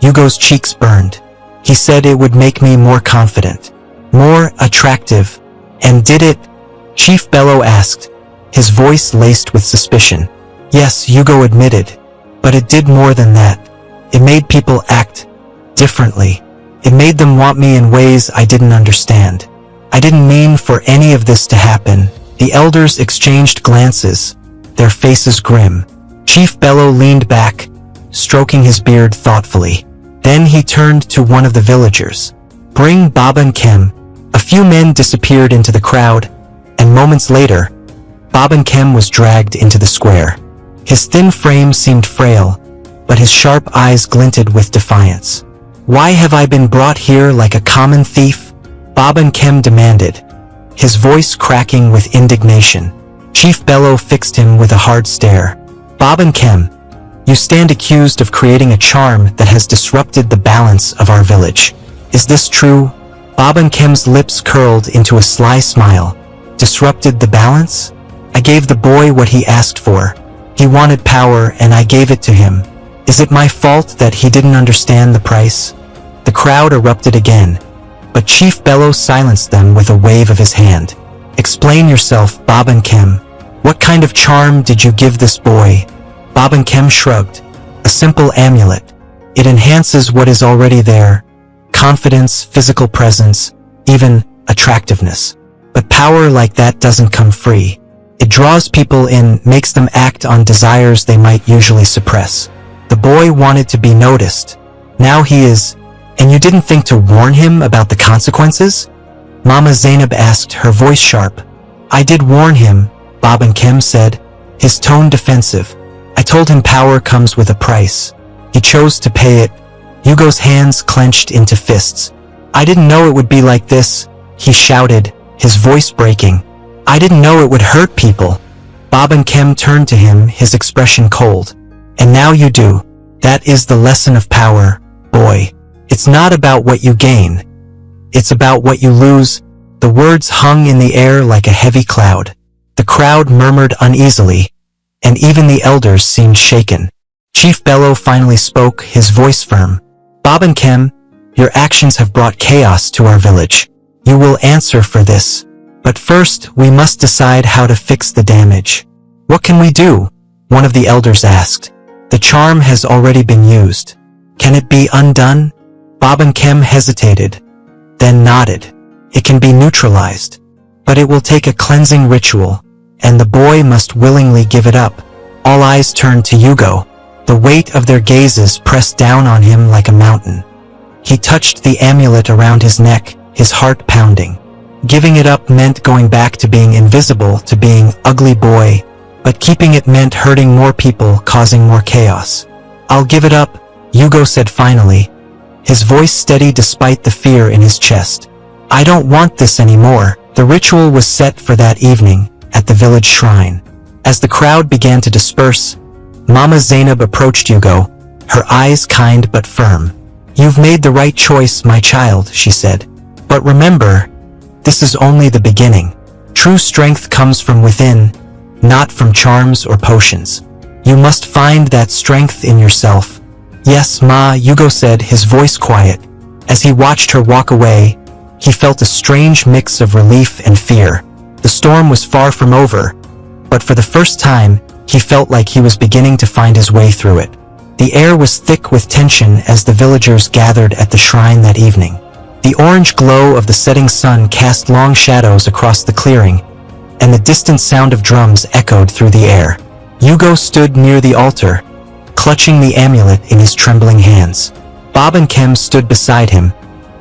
Hugo's cheeks burned. He said it would make me more confident, more attractive. And did it? Chief Bello asked, his voice laced with suspicion. Yes, Hugo admitted, but it did more than that. It made people act differently. It made them want me in ways I didn't understand. I didn't mean for any of this to happen. The elders exchanged glances, their faces grim. Chief Bello leaned back, stroking his beard thoughtfully. Then he turned to one of the villagers. Bring Bobankem. A few men disappeared into the crowd, and moments later, Bobankem was dragged into the square. His thin frame seemed frail, but his sharp eyes glinted with defiance. Why have I been brought here like a common thief? Bobankem demanded, his voice cracking with indignation. Chief Bello fixed him with a hard stare. Bobankem, you stand accused of creating a charm that has disrupted the balance of our village. Is this true? Bobankem's lips curled into a sly smile. Disrupted the balance? I gave the boy what he asked for. He wanted power and I gave it to him. Is it my fault that he didn't understand the price? The crowd erupted again, but Chief Bello silenced them with a wave of his hand. Explain yourself, Bobankem. What kind of charm did you give this boy? Bobankem shrugged. A simple amulet. It enhances what is already there. Confidence, physical presence, even attractiveness. But power like that doesn't come free. It draws people in, makes them act on desires they might usually suppress. The boy wanted to be noticed. Now he is. And you didn't think to warn him about the consequences? Mama Zainab asked, her voice sharp. I did warn him, Bobankem said, his tone defensive. I told him power comes with a price. He chose to pay it. Hugo's hands clenched into fists. I didn't know it would be like this, he shouted, his voice breaking. I didn't know it would hurt people. Bobankem turned to him, his expression cold. And now you do. That is the lesson of power, boy. It's not about what you gain. It's about what you lose. The words hung in the air like a heavy cloud. The crowd murmured uneasily, and even the elders seemed shaken. Chief Bello finally spoke, his voice firm. Bobankem, your actions have brought chaos to our village. You will answer for this. But first, we must decide how to fix the damage. What can we do? One of the elders asked. The charm has already been used. Can it be undone? Bob and Kim hesitated, then nodded. It can be neutralized, but it will take a cleansing ritual, and the boy must willingly give it up. All eyes turned to Hugo. The weight of their gazes pressed down on him like a mountain. He touched the amulet around his neck, his heart pounding. Giving it up meant going back to being invisible, to being ugly boy, but keeping it meant hurting more people, causing more chaos. I'll give it up, Hugo said finally, his voice steady despite the fear in his chest. I don't want this anymore. The ritual was set for that evening, at the village shrine. As the crowd began to disperse, Mama Zainab approached Hugo, her eyes kind but firm. You've made the right choice, my child, she said. But remember, this is only the beginning. True strength comes from within, not from charms or potions. You must find that strength in yourself. Yes, Ma, Hugo said, his voice quiet. As he watched her walk away, he felt a strange mix of relief and fear. The storm was far from over, but for the first time, he felt like he was beginning to find his way through it. The air was thick with tension as the villagers gathered at the shrine that evening. The orange glow of the setting sun cast long shadows across the clearing, and the distant sound of drums echoed through the air. Hugo stood near the altar, clutching the amulet in his trembling hands. Bob and Kim stood beside him,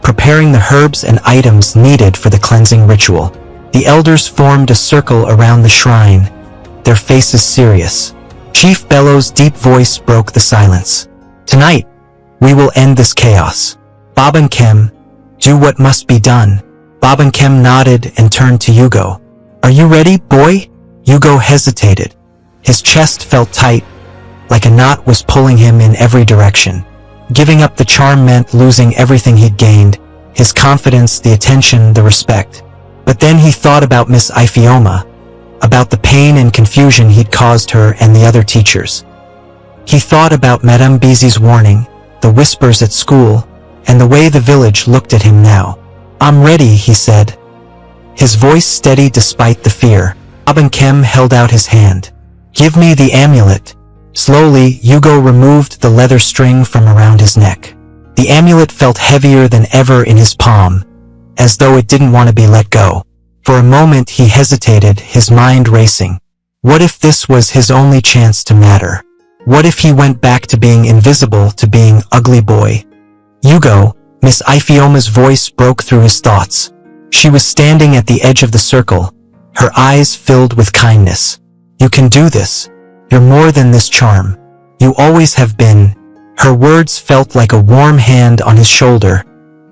preparing the herbs and items needed for the cleansing ritual. The elders formed a circle around the shrine, their faces serious. Chief Bellow's deep voice broke the silence. Tonight, we will end this chaos. Bob and Kim, do what must be done. Bob and Kim nodded and turned to Hugo. Are you ready, boy? Hugo hesitated. His chest felt tight, like a knot was pulling him in every direction. Giving up the charm meant losing everything he'd gained, his confidence, the attention, the respect. But then he thought about Miss Ifioma, about the pain and confusion he'd caused her and the other teachers. He thought about Madame Beezy's warning, the whispers at school, and the way the village looked at him now. I'm ready, he said, his voice steady despite the fear. Bob and Kim held out his hand. Give me the amulet. Slowly, Hugo removed the leather string from around his neck. The amulet felt heavier than ever in his palm, as though it didn't want to be let go. For a moment he hesitated, his mind racing. What if this was his only chance to matter? What if he went back to being invisible, to being ugly boy? Hugo, Miss Ifioma's voice broke through his thoughts. She was standing at the edge of the circle, her eyes filled with kindness. You can do this. You're more than this charm. You always have been. Her words felt like a warm hand on his shoulder,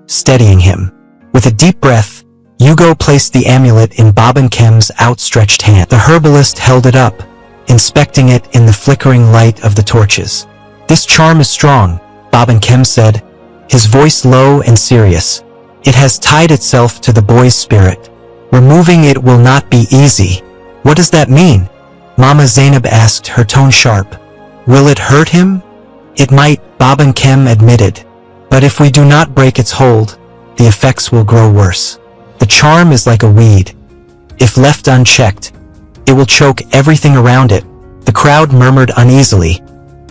steadying him. With a deep breath, Hugo placed the amulet in Bob and Kim's outstretched hand. The herbalist held it up, inspecting it in the flickering light of the torches. This charm is strong, Bob and Kim said, his voice low and serious. It has tied itself to the boy's spirit. Removing it will not be easy. What does that mean? Mama Zainab asked, her tone sharp. Will it hurt him? It might, Bob and Kim admitted. But if we do not break its hold, the effects will grow worse. The charm is like a weed. If left unchecked, it will choke everything around it. The crowd murmured uneasily,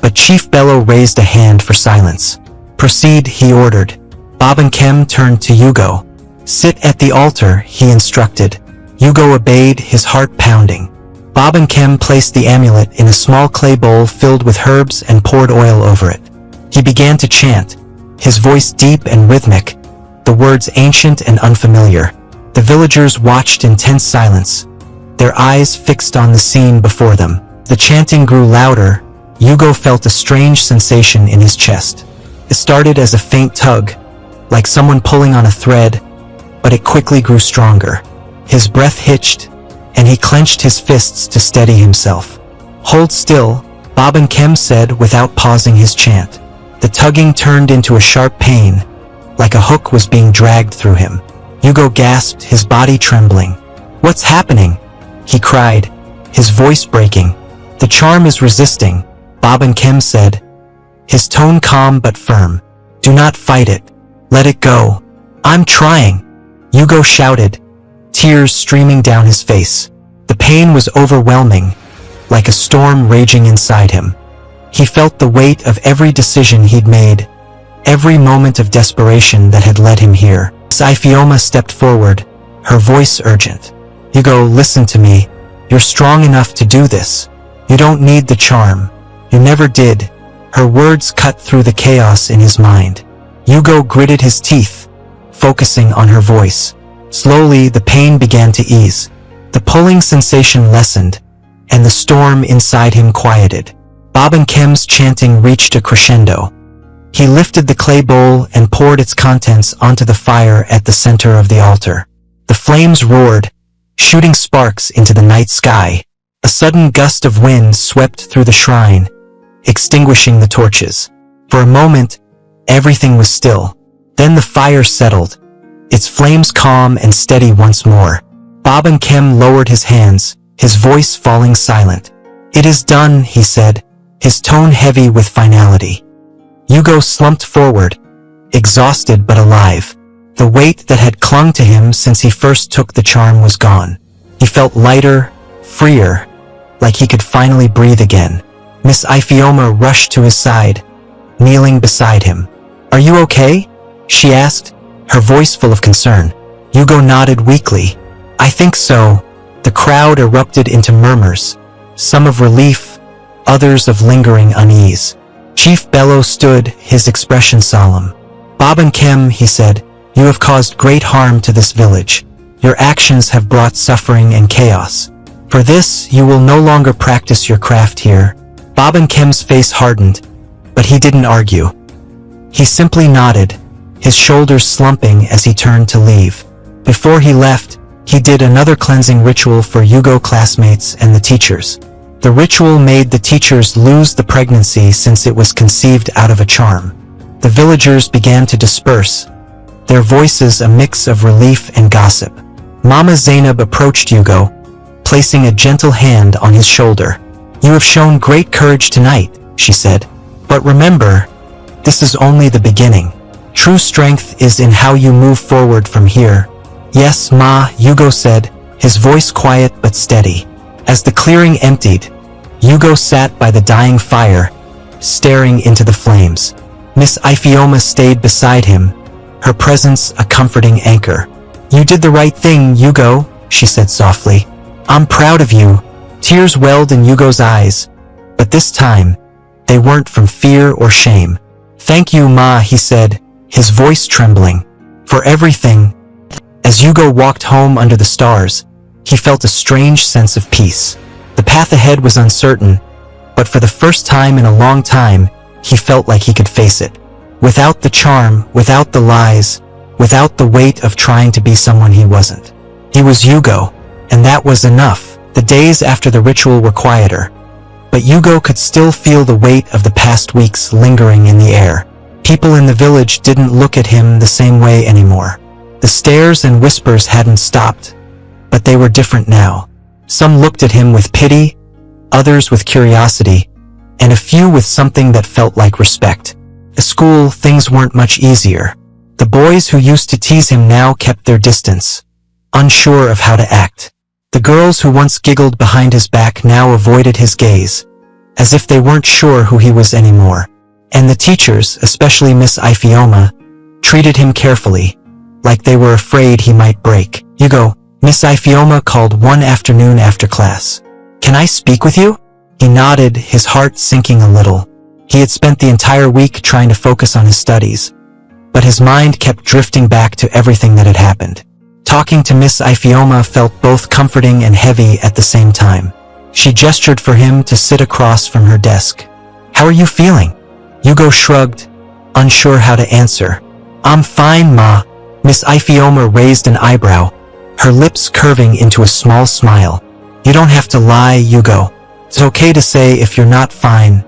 but Chief Bellow raised a hand for silence. Proceed, he ordered. Bob and Kim turned to Hugo. Sit at the altar, he instructed. Hugo obeyed, his heart pounding. Bob and Kim placed the amulet in a small clay bowl filled with herbs and poured oil over it. He began to chant, his voice deep and rhythmic, the words ancient and unfamiliar. The villagers watched in tense silence, their eyes fixed on the scene before them. The chanting grew louder. Hugo felt a strange sensation in his chest. It started as a faint tug, like someone pulling on a thread, but it quickly grew stronger. His breath hitched, and he clenched his fists to steady himself. Hold still, Bob and Kim said without pausing his chant. The tugging turned into a sharp pain, like a hook was being dragged through him. Hugo gasped, his body trembling. What's happening? He cried, his voice breaking. The charm is resisting, Bob and Kim said, his tone calm but firm. Do not fight it. Let it go. I'm trying, Hugo shouted, tears streaming down his face. The pain was overwhelming, like a storm raging inside him. He felt the weight of every decision he'd made, every moment of desperation that had led him here. Miss Iphioma stepped forward, her voice urgent. Hugo, listen to me. You're strong enough to do this. You don't need the charm. You never did. Her words cut through the chaos in his mind. Hugo gritted his teeth, focusing on her voice. Slowly, the pain began to ease. The pulling sensation lessened, and the storm inside him quieted. Bob and Kim's chanting reached a crescendo. He lifted the clay bowl and poured its contents onto the fire at the center of the altar. The flames roared, shooting sparks into the night sky. A sudden gust of wind swept through the shrine, extinguishing the torches. For a moment, everything was still. Then the fire settled, its flames calm and steady once more. Bob and Kim lowered his hands, his voice falling silent. It is done, he said, his tone heavy with finality. Hugo slumped forward, exhausted but alive. The weight that had clung to him since he first took the charm was gone. He felt lighter, freer, like he could finally breathe again. Miss Iphioma rushed to his side, kneeling beside him. Are you okay? She asked, her voice full of concern. Hugo nodded weakly. I think so. The crowd erupted into murmurs, some of relief, others of lingering unease. Chief Bello stood, his expression solemn. Bob and Kim, he said, you have caused great harm to this village. Your actions have brought suffering and chaos. For this, you will no longer practice your craft here. Bob and Kim's face hardened, but he didn't argue. He simply nodded, his shoulders slumping as he turned to leave. Before he left, he did another cleansing ritual for Hugo classmates and the teachers. The ritual made the teachers lose the pregnancy since it was conceived out of a charm. The villagers began to disperse, their voices a mix of relief and gossip. Mama Zainab approached Hugo, placing a gentle hand on his shoulder. You have shown great courage tonight, she said. But remember, this is only the beginning. True strength is in how you move forward from here. Yes, Ma, Hugo said, his voice quiet but steady. As the clearing emptied, Hugo sat by the dying fire, staring into the flames. Miss Iphioma stayed beside him, her presence a comforting anchor. You did the right thing, Hugo, she said softly. I'm proud of you. Tears welled in Hugo's eyes, but this time, they weren't from fear or shame. Thank you, Ma, he said, his voice trembling, for everything. As Hugo walked home under the stars, he felt a strange sense of peace. The path ahead was uncertain, but for the first time in a long time, he felt like he could face it. Without the charm, without the lies, without the weight of trying to be someone he wasn't. He was Hugo, and that was enough. The days after the ritual were quieter, but Hugo could still feel the weight of the past weeks lingering in the air. People in the village didn't look at him the same way anymore. The stares and whispers hadn't stopped, but they were different now. Some looked at him with pity, others with curiosity, and a few with something that felt like respect. At school, things weren't much easier. The boys who used to tease him now kept their distance, unsure of how to act. The girls who once giggled behind his back now avoided his gaze, as if they weren't sure who he was anymore. And the teachers, especially Miss Iphioma, treated him carefully, like they were afraid he might break. Hugo, Miss Iphioma called one afternoon after class. Can I speak with you? He nodded, his heart sinking a little. He had spent the entire week trying to focus on his studies, but his mind kept drifting back to everything that had happened. Talking to Miss Iphioma felt both comforting and heavy at the same time. She gestured for him to sit across from her desk. How are you feeling? Hugo shrugged, unsure how to answer. I'm fine, Ma. Miss Iphioma raised an eyebrow, her lips curving into a small smile. You don't have to lie, Hugo. It's okay to say if you're not fine.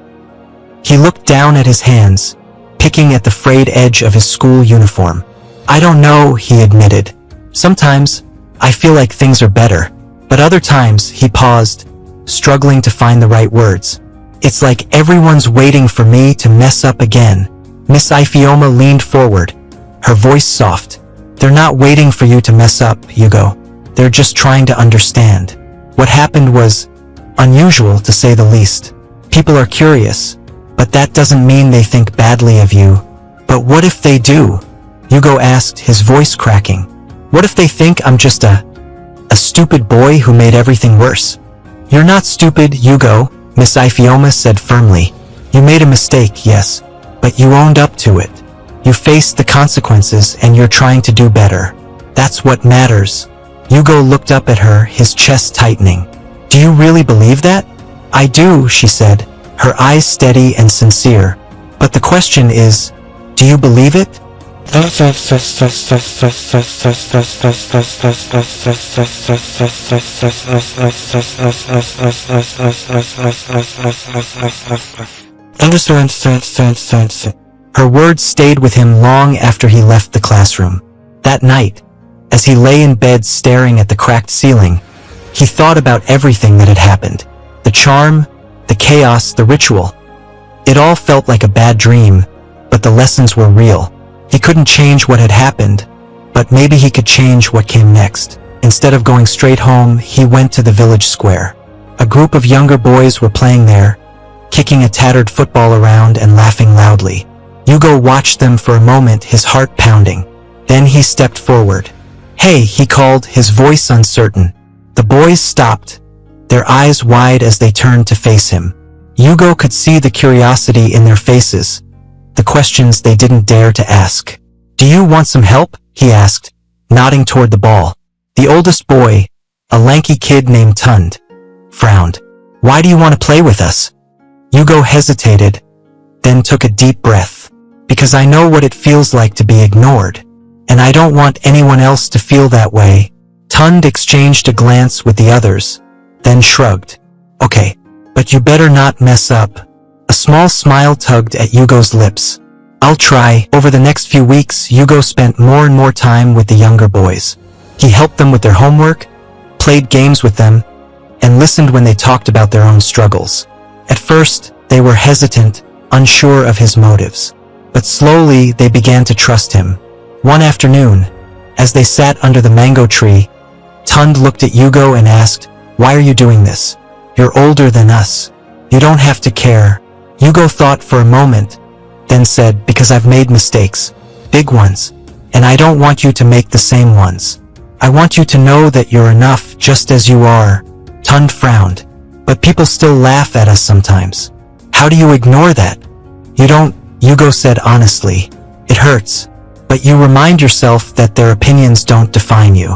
He looked down at his hands, picking at the frayed edge of his school uniform. I don't know, he admitted. Sometimes, I feel like things are better, but other times, he paused, struggling to find the right words. It's like everyone's waiting for me to mess up again. Miss Iphioma leaned forward, her voice soft. They're not waiting for you to mess up, Hugo. They're just trying to understand. What happened was unusual, to say the least. People are curious, but that doesn't mean they think badly of you. But what if they do? Hugo asked, his voice cracking. What if they think I'm just a stupid boy who made everything worse? You're not stupid, Hugo, Miss Iphioma said firmly. You made a mistake, yes, but you owned up to it. You faced the consequences and you're trying to do better. That's what matters. Hugo looked up at her, his chest tightening. Do you really believe that? I do, she said, her eyes steady and sincere. But the question is, do you believe it? Her words stayed with him long after he left the classroom. That night, as he lay in bed staring at the cracked ceiling, he thought about everything that had happened. The charm, the chaos, the ritual. It all felt like a bad dream, but the lessons were real. He couldn't change what had happened, but maybe he could change what came next. Instead of going straight home, he went to the village square. A group of younger boys were playing there, kicking a tattered football around and laughing loudly. Hugo watched them for a moment, his heart pounding. Then he stepped forward. Hey, he called, his voice uncertain. The boys stopped, their eyes wide as they turned to face him. Hugo could see the curiosity in their faces, the questions they didn't dare to ask. Do you want some help? He asked, nodding toward the ball. The oldest boy, a lanky kid named Tund, frowned. Why do you want to play with us? Hugo hesitated, then took a deep breath. Because I know what it feels like to be ignored, and I don't want anyone else to feel that way. Tund exchanged a glance with the others, then shrugged. Okay, but you better not mess up. A small smile tugged at Hugo's lips. I'll try. Over the next few weeks, Hugo spent more and more time with the younger boys. He helped them with their homework, played games with them, and listened when they talked about their own struggles. At first, they were hesitant, unsure of his motives. But slowly, they began to trust him. One afternoon, as they sat under the mango tree, Tund looked at Hugo and asked, Why are you doing this? You're older than us. You don't have to care. Hugo thought for a moment, then said, Because I've made mistakes. Big ones. And I don't want you to make the same ones. I want you to know that you're enough just as you are. Tund frowned. But people still laugh at us sometimes. How do you ignore that? You don't, Hugo said honestly. It hurts. But you remind yourself that their opinions don't define you.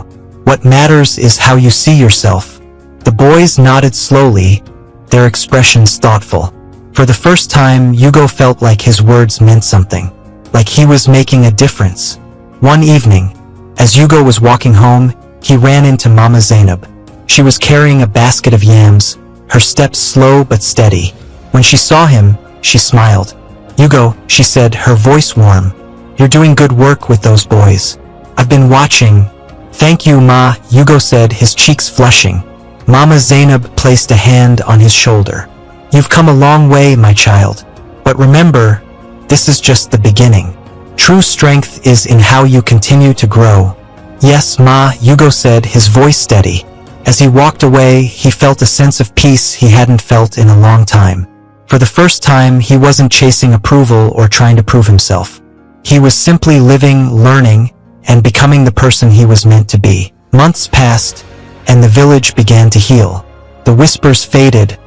What matters is how you see yourself. The boys nodded slowly, their expressions thoughtful. For the first time, Hugo felt like his words meant something. Like he was making a difference. One evening, as Hugo was walking home, he ran into Mama Zainab. She was carrying a basket of yams, her steps slow but steady. When she saw him, she smiled. Hugo, she said, her voice warm. You're doing good work with those boys. I've been watching. Thank you, Ma, Hugo said, his cheeks flushing. Mama Zainab placed a hand on his shoulder. You've come a long way, my child. But remember, this is just the beginning. True strength is in how you continue to grow. Yes, Ma, Hugo said, his voice steady. As he walked away, he felt a sense of peace he hadn't felt in a long time. For the first time, he wasn't chasing approval or trying to prove himself. He was simply living, learning, and becoming the person he was meant to be. Months passed, and the village began to heal. The whispers faded,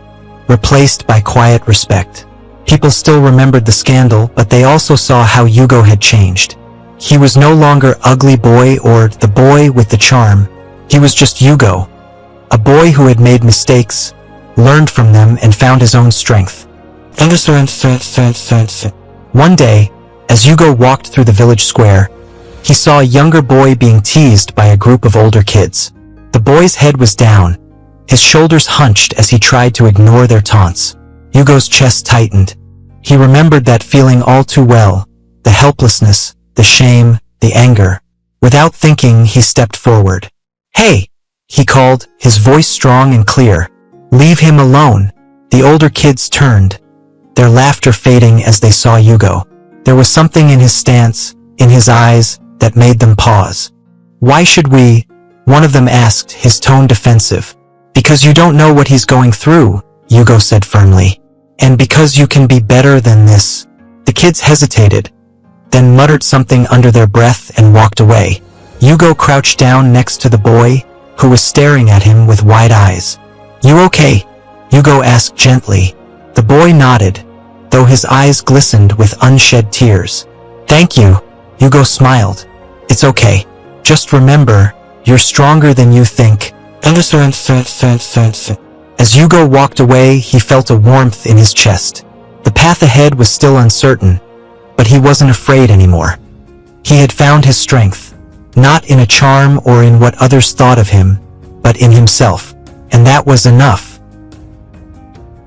replaced by quiet respect. People still remembered the scandal, but they also saw how Hugo had changed. He was no longer ugly boy or the boy with the charm. He was just Hugo, a boy who had made mistakes, learned from them, and found his own strength. One day, as Hugo walked through the village square, he saw a younger boy being teased by a group of older kids. The boy's head was down, his shoulders hunched as he tried to ignore their taunts. Hugo's chest tightened. He remembered that feeling all too well, the helplessness, the shame, the anger. Without thinking, he stepped forward. Hey, he called, his voice strong and clear. Leave him alone. The older kids turned, their laughter fading as they saw Hugo. There was something in his stance, in his eyes, that made them pause. Why should we? One of them asked, his tone defensive. Because you don't know what he's going through, Hugo said firmly. And because you can be better than this. The kids hesitated, then muttered something under their breath and walked away. Hugo crouched down next to the boy, who was staring at him with wide eyes. "You okay?" Hugo asked gently. The boy nodded, though his eyes glistened with unshed tears. "Thank you," Hugo smiled. "It's okay. Just remember, you're stronger than you think." As Hugo walked away, he felt a warmth in his chest. The path ahead was still uncertain, but he wasn't afraid anymore. He had found his strength, not in a charm or in what others thought of him, but in himself. And that was enough.